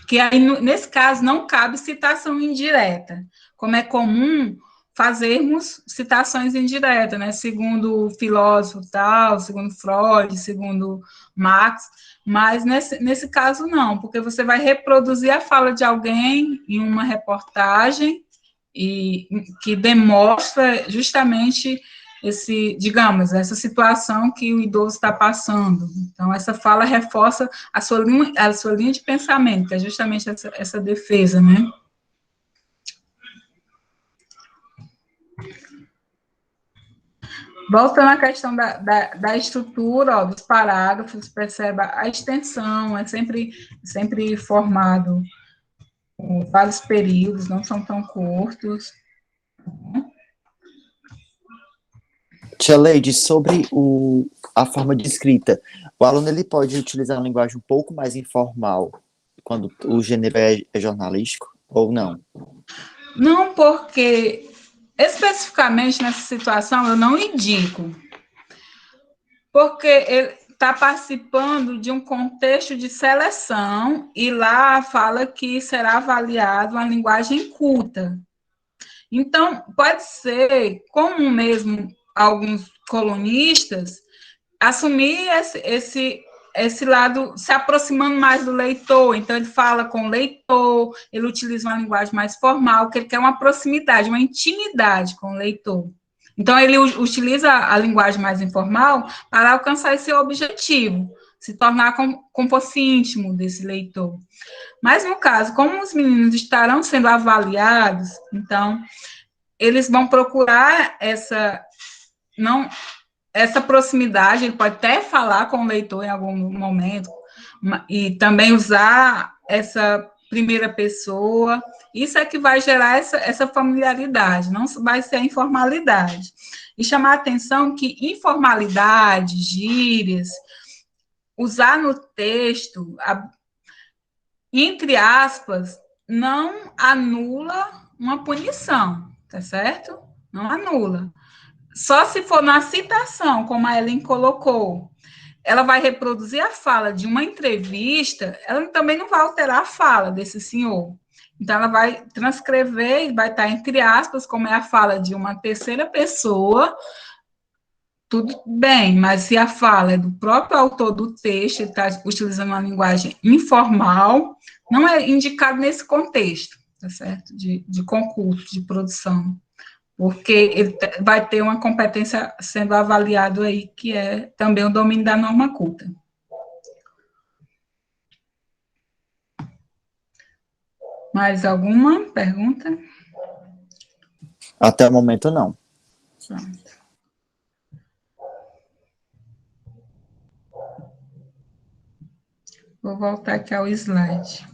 Que aí, nesse caso, não cabe citação indireta, como é comum fazermos citações indiretas, né? Segundo o filósofo tal, segundo Freud, segundo Marx, mas nesse caso não, porque você vai reproduzir a fala de alguém em uma reportagem e que demonstra justamente essa situação que o idoso está passando. Então, essa fala reforça a sua linha de pensamento, que é justamente essa defesa, né? Voltando à questão da estrutura, dos parágrafos, perceba a extensão, é sempre formado com vários períodos, não são tão curtos. Tia Leide, sobre a forma de escrita, o aluno ele pode utilizar uma linguagem um pouco mais informal quando o gênero é jornalístico ou não? Não, porque especificamente nessa situação eu não indico, porque ele está participando de um contexto de seleção e lá fala que será avaliado uma linguagem culta. Então, pode ser, como mesmo alguns colunistas, assumir esse lado, se aproximando mais do leitor. Então, ele fala com o leitor, ele utiliza uma linguagem mais formal, que ele quer uma proximidade, uma intimidade com o leitor. Então, ele utiliza a linguagem mais informal para alcançar esse objetivo, se tornar como fosse íntimo desse leitor. Mas, no caso, como os meninos estarão sendo avaliados, então, eles vão procurar essa proximidade, ele pode até falar com o leitor em algum momento, e também usar essa primeira pessoa, isso é que vai gerar essa familiaridade, não vai ser a informalidade. E chamar a atenção que informalidade, gírias, usar no texto, entre aspas, não anula uma punição, tá certo? Não anula. Só se for na citação, como a Ellen colocou, ela vai reproduzir a fala de uma entrevista, ela também não vai alterar a fala desse senhor. Então, ela vai transcrever e vai estar entre aspas, como é a fala de uma terceira pessoa, tudo bem, mas se a fala é do próprio autor do texto, ele está utilizando uma linguagem informal, não é indicado nesse contexto, tá certo? De concurso, de produção, porque ele vai ter uma competência sendo avaliado aí, que é também o domínio da norma culta. Mais alguma pergunta? Até o momento, não. Pronto. Vou voltar aqui ao slide.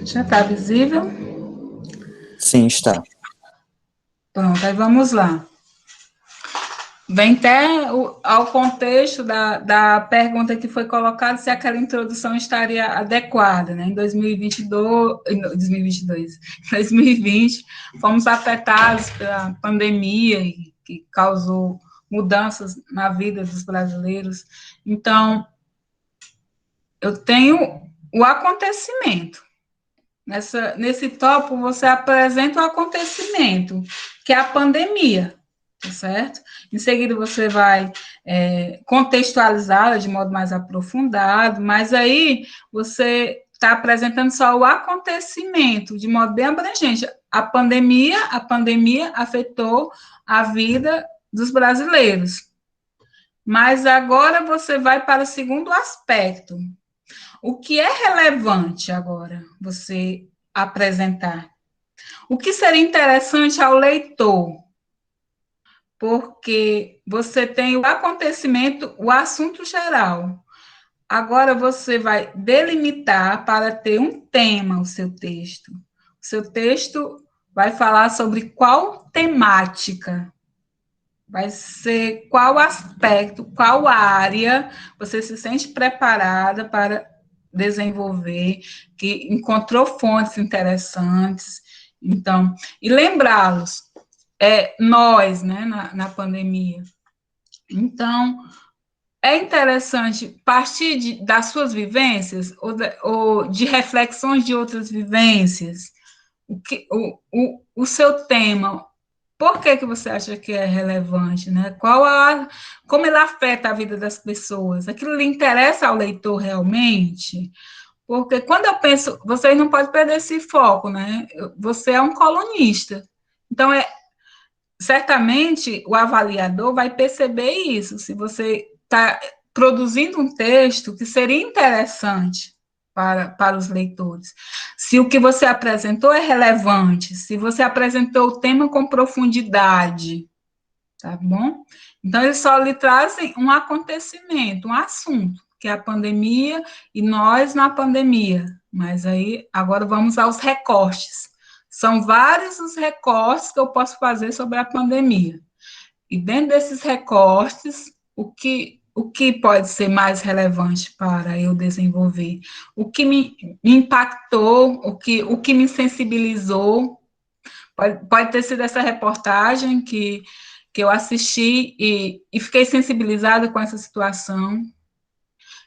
Já está visível? Sim, está. Pronto, aí vamos lá. Vem até ao contexto da pergunta que foi colocada, se aquela introdução estaria adequada, né? Em 2020, fomos afetados pela pandemia, que causou mudanças na vida dos brasileiros. Então, eu tenho o acontecimento. Nesse tópico, você apresenta o acontecimento, que é a pandemia, tá certo? Em seguida, você vai contextualizá-la de modo mais aprofundado, mas aí você está apresentando só o acontecimento, de modo bem abrangente. A pandemia afetou a vida dos brasileiros. Mas agora você vai para o segundo aspecto. O que é relevante agora você apresentar? O que seria interessante ao leitor? Porque você tem o acontecimento, o assunto geral. Agora você vai delimitar para ter um tema o seu texto. O seu texto vai falar sobre qual temática, vai ser qual aspecto, qual área você se sente preparada para desenvolver, que encontrou fontes interessantes. Então, e lembrá-los, nós, né, na pandemia. Então, é interessante partir das suas vivências ou de reflexões de outras vivências, o seu tema. Por que você acha que é relevante, né? Como ele afeta a vida das pessoas? Aquilo lhe interessa ao leitor realmente? Porque quando eu penso, vocês não podem perder esse foco, né? Você é um colunista. Então, certamente, o avaliador vai perceber isso, se você está produzindo um texto que seria interessante para os leitores. Se o que você apresentou é relevante, se você apresentou o tema com profundidade, tá bom? Então, eles só lhe trazem um acontecimento, um assunto, que é a pandemia e nós na pandemia. Mas aí, agora vamos aos recortes. São vários os recortes que eu posso fazer sobre a pandemia. E dentro desses recortes, o que pode ser mais relevante para eu desenvolver? O que me impactou, o que me sensibilizou? Pode ter sido essa reportagem que eu assisti e fiquei sensibilizada com essa situação.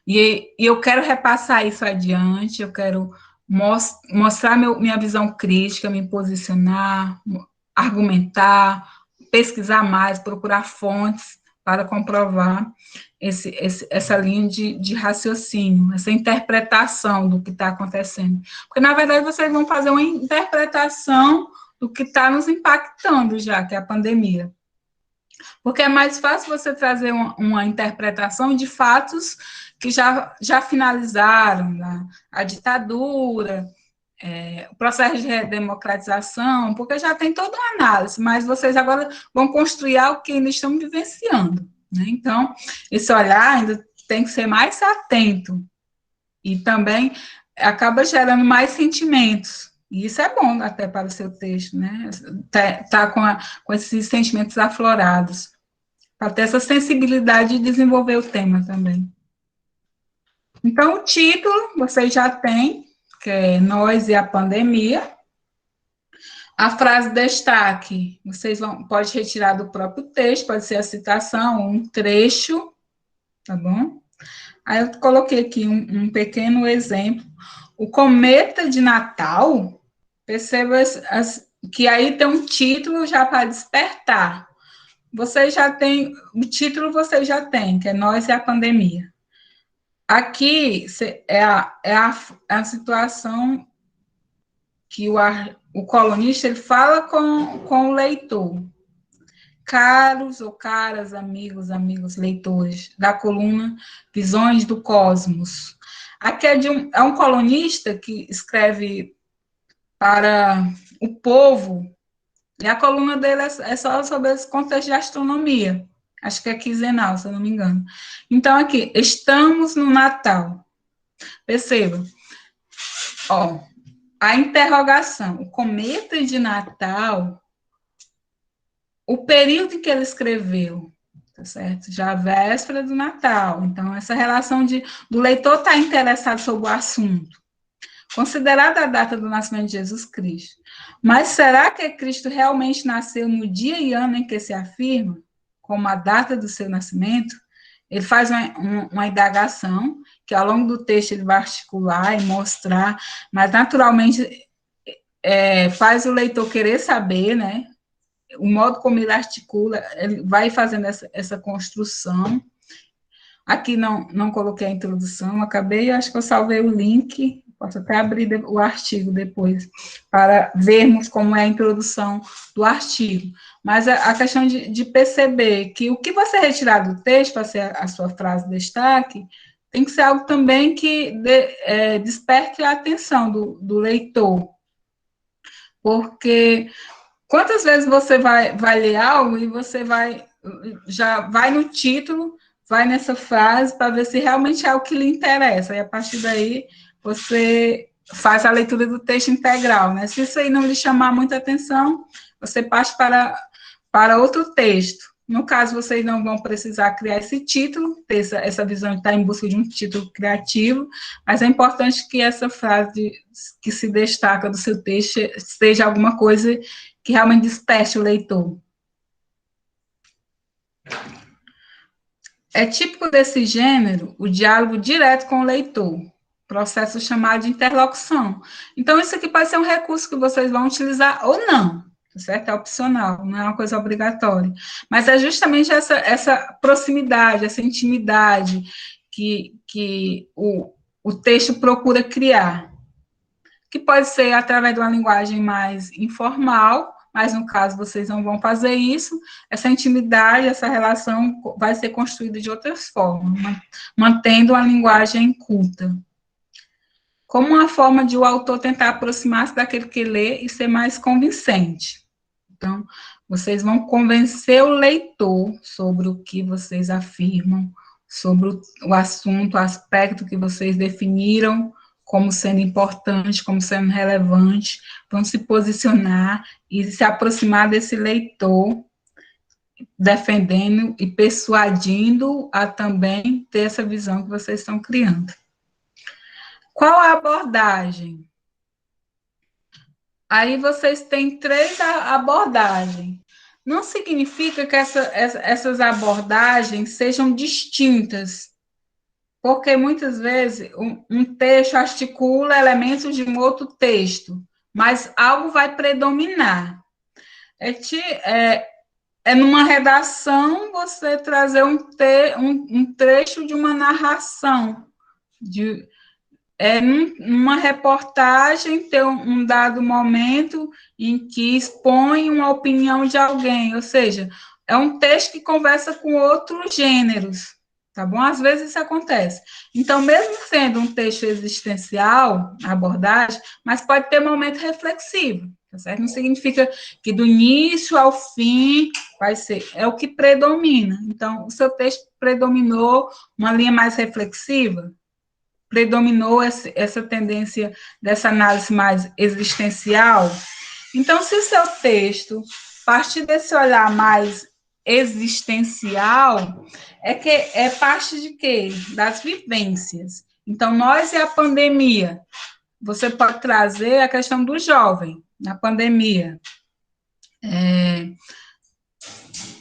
E eu quero repassar isso adiante, eu quero mostrar minha visão crítica, me posicionar, argumentar, pesquisar mais, procurar fontes para comprovar essa linha de raciocínio, essa interpretação do que está acontecendo. Porque, na verdade, vocês vão fazer uma interpretação do que está nos impactando já, que é a pandemia. Porque é mais fácil você trazer uma interpretação de fatos que já finalizaram, né? A ditadura, o processo de redemocratização, porque já tem toda uma análise, mas vocês agora vão construir algo que ainda estão vivenciando, né? Então, esse olhar ainda tem que ser mais atento e também acaba gerando mais sentimentos. E isso é bom até para o seu texto, né? Tá com esses sentimentos aflorados, para ter essa sensibilidade de desenvolver o tema também. Então, o título, vocês já têm, que é Nós e a Pandemia. A frase destaque, vocês pode retirar do próprio texto, pode ser a citação, um trecho, tá bom? Aí eu coloquei aqui um pequeno exemplo. O cometa de Natal, perceba que aí tem um título já para despertar. Você já tem, o título você já tem, que é Nós e a Pandemia. Aqui é a situação que o colunista ele fala com o leitor. Caros ou caras, amigos, leitores, da coluna Visões do Cosmos. Aqui é um colunista que escreve para o povo, e a coluna dele é só sobre esse contexto de astronomia. Acho que é quinzenal, se eu não me engano. Então, aqui, estamos no Natal. Perceba. Ó, a interrogação, o cometa de Natal, o período em que ele escreveu, tá certo? Já a véspera do Natal. Então, essa relação do leitor estar interessado sobre o assunto. Considerada a data do nascimento de Jesus Cristo. Mas será que Cristo realmente nasceu no dia e ano em que se afirma, como a data do seu nascimento? Ele faz uma indagação, que ao longo do texto ele vai articular e mostrar, mas naturalmente faz o leitor querer saber, né? O modo como ele articula, ele vai fazendo essa construção. Aqui não coloquei a introdução, acabei, acho que eu salvei o link, posso até abrir o artigo depois, para vermos como é a introdução do artigo. Mas a questão de perceber que o que você retirar do texto, para ser a sua frase de destaque, tem que ser algo também que desperte a atenção do leitor. Porque quantas vezes você vai ler algo e você já vai no título, vai nessa frase para ver se realmente é o que lhe interessa. E a partir daí você faz a leitura do texto integral, né? Se isso aí não lhe chamar muita atenção, você parte para outro texto. No caso, vocês não vão precisar criar esse título, ter essa visão de estar em busca de um título criativo, mas é importante que essa frase que se destaca do seu texto seja alguma coisa que realmente desperte o leitor. É típico desse gênero o diálogo direto com o leitor, processo chamado de interlocução. Então, isso aqui pode ser um recurso que vocês vão utilizar ou não, certo? É opcional, não é uma coisa obrigatória. Mas é justamente essa proximidade, essa intimidade que o texto procura criar, que pode ser através de uma linguagem mais informal, mas no caso vocês não vão fazer isso, essa intimidade, essa relação vai ser construída de outras formas, mantendo a linguagem culta. Como uma forma de o autor tentar aproximar-se daquele que lê e ser mais convincente. Então, vocês vão convencer o leitor sobre o que vocês afirmam, sobre o assunto, o aspecto que vocês definiram como sendo importante, como sendo relevante, vão se posicionar e se aproximar desse leitor, defendendo e persuadindo a também ter essa visão que vocês estão criando. Qual a abordagem? Aí vocês têm 3 abordagens. Não significa que essas abordagens sejam distintas, porque muitas vezes um texto articula elementos de um outro texto, mas algo vai predominar. Numa redação você trazer um trecho de uma narração, numa reportagem ter um dado momento em que expõe uma opinião de alguém, ou seja, é um texto que conversa com outros gêneros, tá bom? Às vezes isso acontece. Então, mesmo sendo um texto existencial, a abordagem, mas pode ter momento reflexivo, tá certo? Não significa que do início ao fim vai ser, é o que predomina. Então, o seu texto predominou uma linha mais reflexiva, predominou essa tendência dessa análise mais existencial. Então, se o seu texto partir desse olhar mais existencial, é parte de quê? Das vivências. Então, nós e a pandemia. Você pode trazer a questão do jovem na pandemia.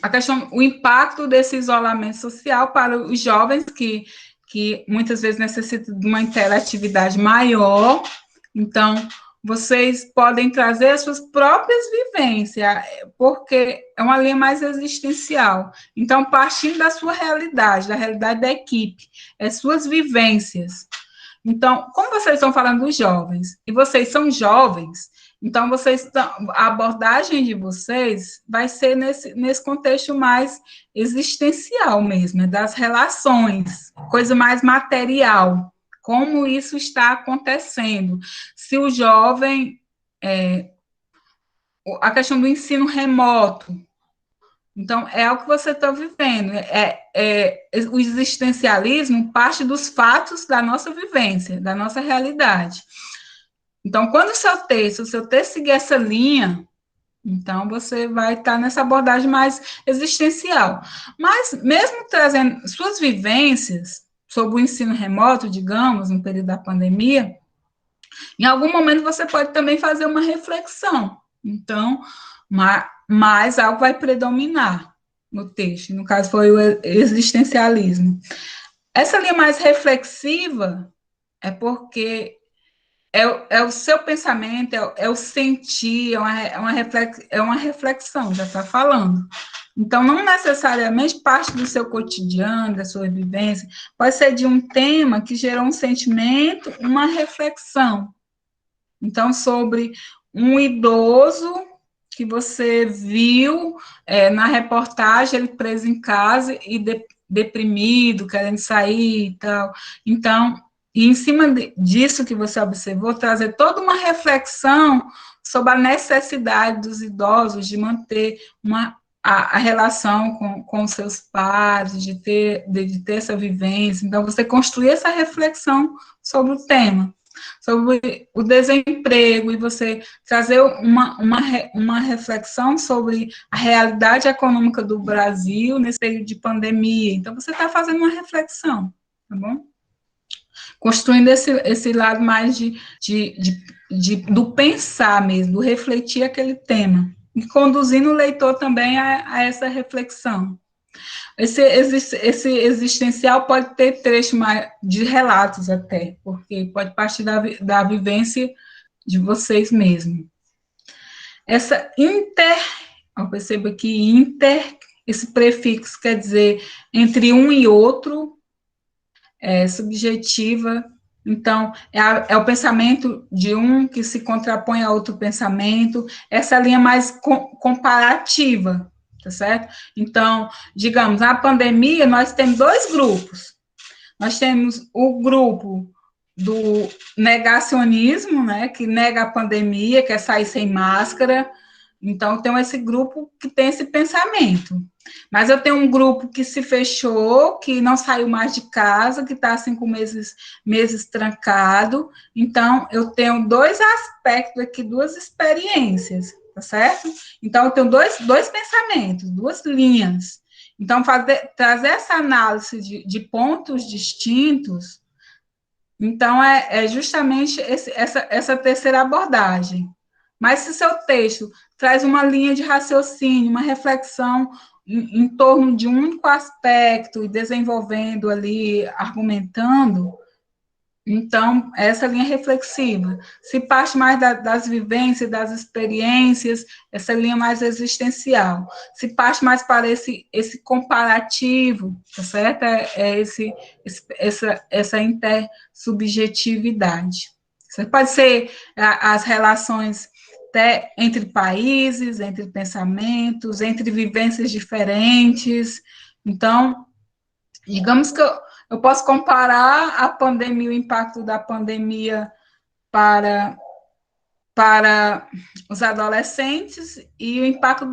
A questão, o impacto desse isolamento social para os jovens que muitas vezes necessitam de uma interatividade maior. Então, vocês podem trazer as suas próprias vivências, porque é uma linha mais existencial. Então, partindo da sua realidade, da realidade da equipe, as suas vivências. Então, como vocês estão falando dos jovens, e vocês são jovens, então a abordagem de vocês vai ser nesse contexto mais existencial mesmo, das relações, coisa mais material, como isso está acontecendo. Se o jovem, a questão do ensino remoto, então, é algo que você está vivendo. O existencialismo parte dos fatos da nossa vivência, da nossa realidade. Então, quando o seu texto seguir essa linha, então você vai estar nessa abordagem mais existencial. Mas, mesmo trazendo suas vivências sobre o ensino remoto, digamos, no período da pandemia, em algum momento você pode também fazer uma reflexão. Então, mas algo vai predominar no texto, no caso foi o existencialismo. Essa linha mais reflexiva é porque é o seu pensamento, é o sentir, é uma reflexão, já está falando. Então, não necessariamente parte do seu cotidiano, da sua vivência, pode ser de um tema que gerou um sentimento, uma reflexão. Então, sobre um idoso que você viu na reportagem, ele preso em casa e deprimido, querendo sair e tal. Então, e em cima disso que você observou, trazer toda uma reflexão sobre a necessidade dos idosos de manter a relação com seus pares, de ter essa vivência. Então, você construir essa reflexão sobre o tema, sobre o desemprego, e você trazer uma reflexão sobre a realidade econômica do Brasil nesse período de pandemia. Então, você está fazendo uma reflexão, tá bom? Construindo esse lado mais do pensar mesmo, do refletir aquele tema, e conduzindo o leitor também a essa reflexão. Esse existencial pode ter trecho de relatos até, porque pode partir da vivência de vocês mesmos. Essa eu percebo aqui, esse prefixo quer dizer entre um e outro, subjetiva. Então, é o pensamento de um que se contrapõe a outro pensamento, essa linha mais comparativa, tá certo? Então, digamos, na pandemia, nós temos dois grupos. Nós temos o grupo do negacionismo, né, que nega a pandemia, quer sair sem máscara. Então, tem esse grupo que tem esse pensamento. Mas eu tenho um grupo que se fechou, que não saiu mais de casa, que está 5 meses trancado. Então, eu tenho dois aspectos aqui, duas experiências, tá certo? Então, eu tenho dois pensamentos, duas linhas. Então, trazer essa análise de pontos distintos, então, é justamente essa terceira abordagem. Mas se seu texto traz uma linha de raciocínio, uma reflexão em torno de um único aspecto e desenvolvendo ali, argumentando, então, essa linha reflexiva. Se parte mais das vivências, das experiências, essa linha mais existencial. Se parte mais para esse comparativo, tá certo? Essa intersubjetividade. Isso pode ser as relações entre países, entre pensamentos, entre vivências diferentes. Então, digamos que eu posso comparar a pandemia, o impacto da pandemia para os adolescentes e o impacto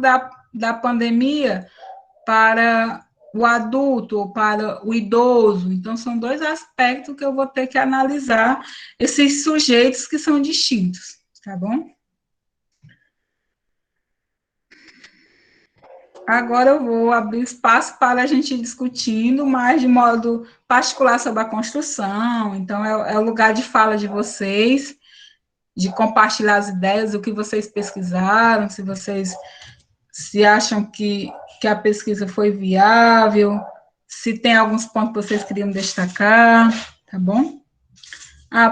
da pandemia para o adulto ou para o idoso. Então, são dois aspectos que eu vou ter que analisar esses sujeitos que são distintos, tá bom? Agora eu vou abrir espaço para a gente ir discutindo, mais de modo particular sobre a construção. Então, é o lugar de fala de vocês, de compartilhar as ideias, o que vocês pesquisaram, se vocês se acham que a pesquisa foi viável, se tem alguns pontos que vocês queriam destacar, tá bom?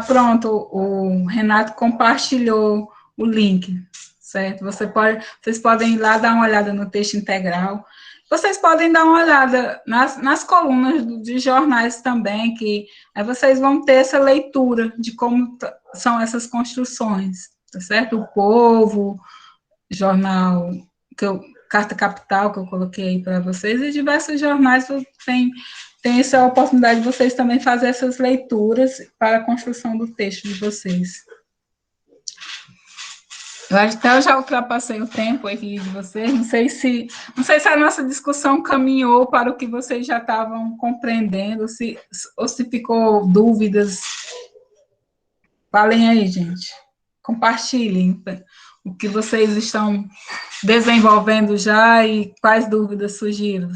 Pronto, o Renato compartilhou o link, certo? Vocês podem ir lá dar uma olhada no texto integral. Vocês podem dar uma olhada nas colunas de jornais também, que aí vocês vão ter essa leitura de como são essas construções, tá certo? O Povo, jornal, Carta Capital, que eu coloquei aí para vocês, e diversos jornais tem essa oportunidade de vocês também fazer essas leituras para a construção do texto de vocês. Eu já ultrapassei o tempo aqui de vocês, não sei se a nossa discussão caminhou para o que vocês já estavam compreendendo, ou se ficou dúvidas. Falem aí, gente. compartilhem o que vocês estão desenvolvendo já e quais dúvidas surgiram.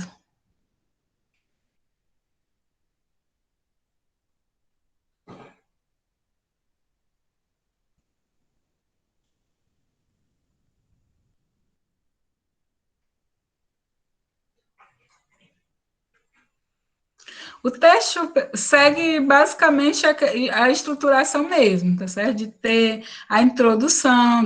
O texto segue basicamente a estruturação mesmo, tá certo? De ter a introdução,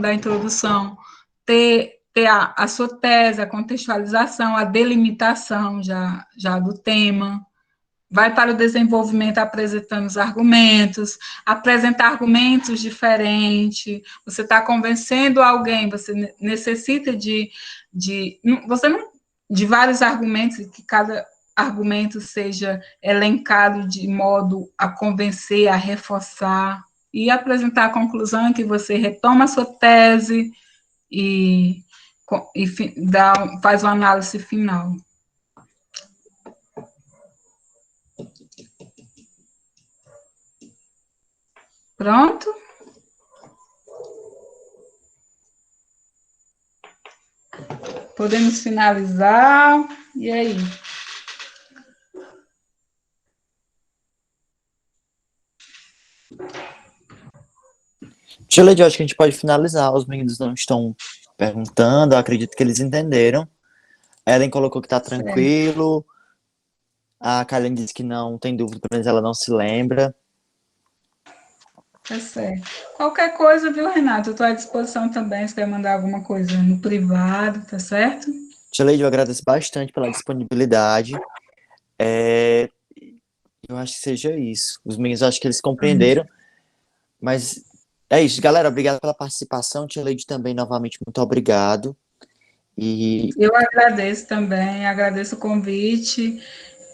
ter a sua tese, a contextualização, a delimitação já do tema, vai para o desenvolvimento apresentando os argumentos, apresentar argumentos diferentes, você está convencendo alguém, você necessita de vários argumentos, que cada argumento seja elencado de modo a convencer, a reforçar, e apresentar a conclusão em que você retoma a sua tese e faz uma análise final. Pronto? Podemos finalizar. E aí? Tia Leide, eu acho que a gente pode finalizar. Os meninos não estão perguntando, eu acredito que eles entenderam. Ellen colocou que tá tranquilo. A Karen disse que não tem dúvida, pelo menos ela não se lembra. Tá certo. Qualquer coisa, viu, Renato? Eu estou à disposição também, se quer mandar alguma coisa no privado, tá certo? Tia Leide, eu agradeço bastante pela disponibilidade. Eu acho que seja isso. Os meninos, acho que eles compreenderam. Mas é isso, galera. Obrigado pela participação. Tia Leide também, novamente, muito obrigado. E Eu agradeço também, agradeço o convite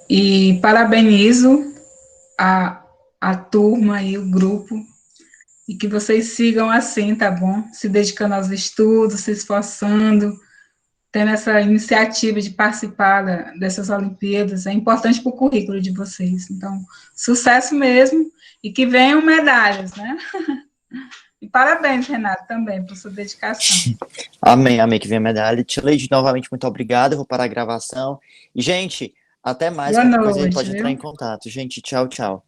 e parabenizo a turma e o grupo, e que vocês sigam assim, tá bom? Se dedicando aos estudos, se esforçando, tendo essa iniciativa de participar dessas Olimpíadas, é importante para o currículo de vocês. Então, sucesso mesmo, e que venham medalhas, né? E parabéns, Renato, também, por sua dedicação. amém, amém, que venha a medalha. Tia Leide, novamente, muito obrigado. Eu vou parar a gravação. E, gente, até mais. Boa Qualquer coisa a gente noite, pode entrar viu? em contato. Gente, tchau, tchau.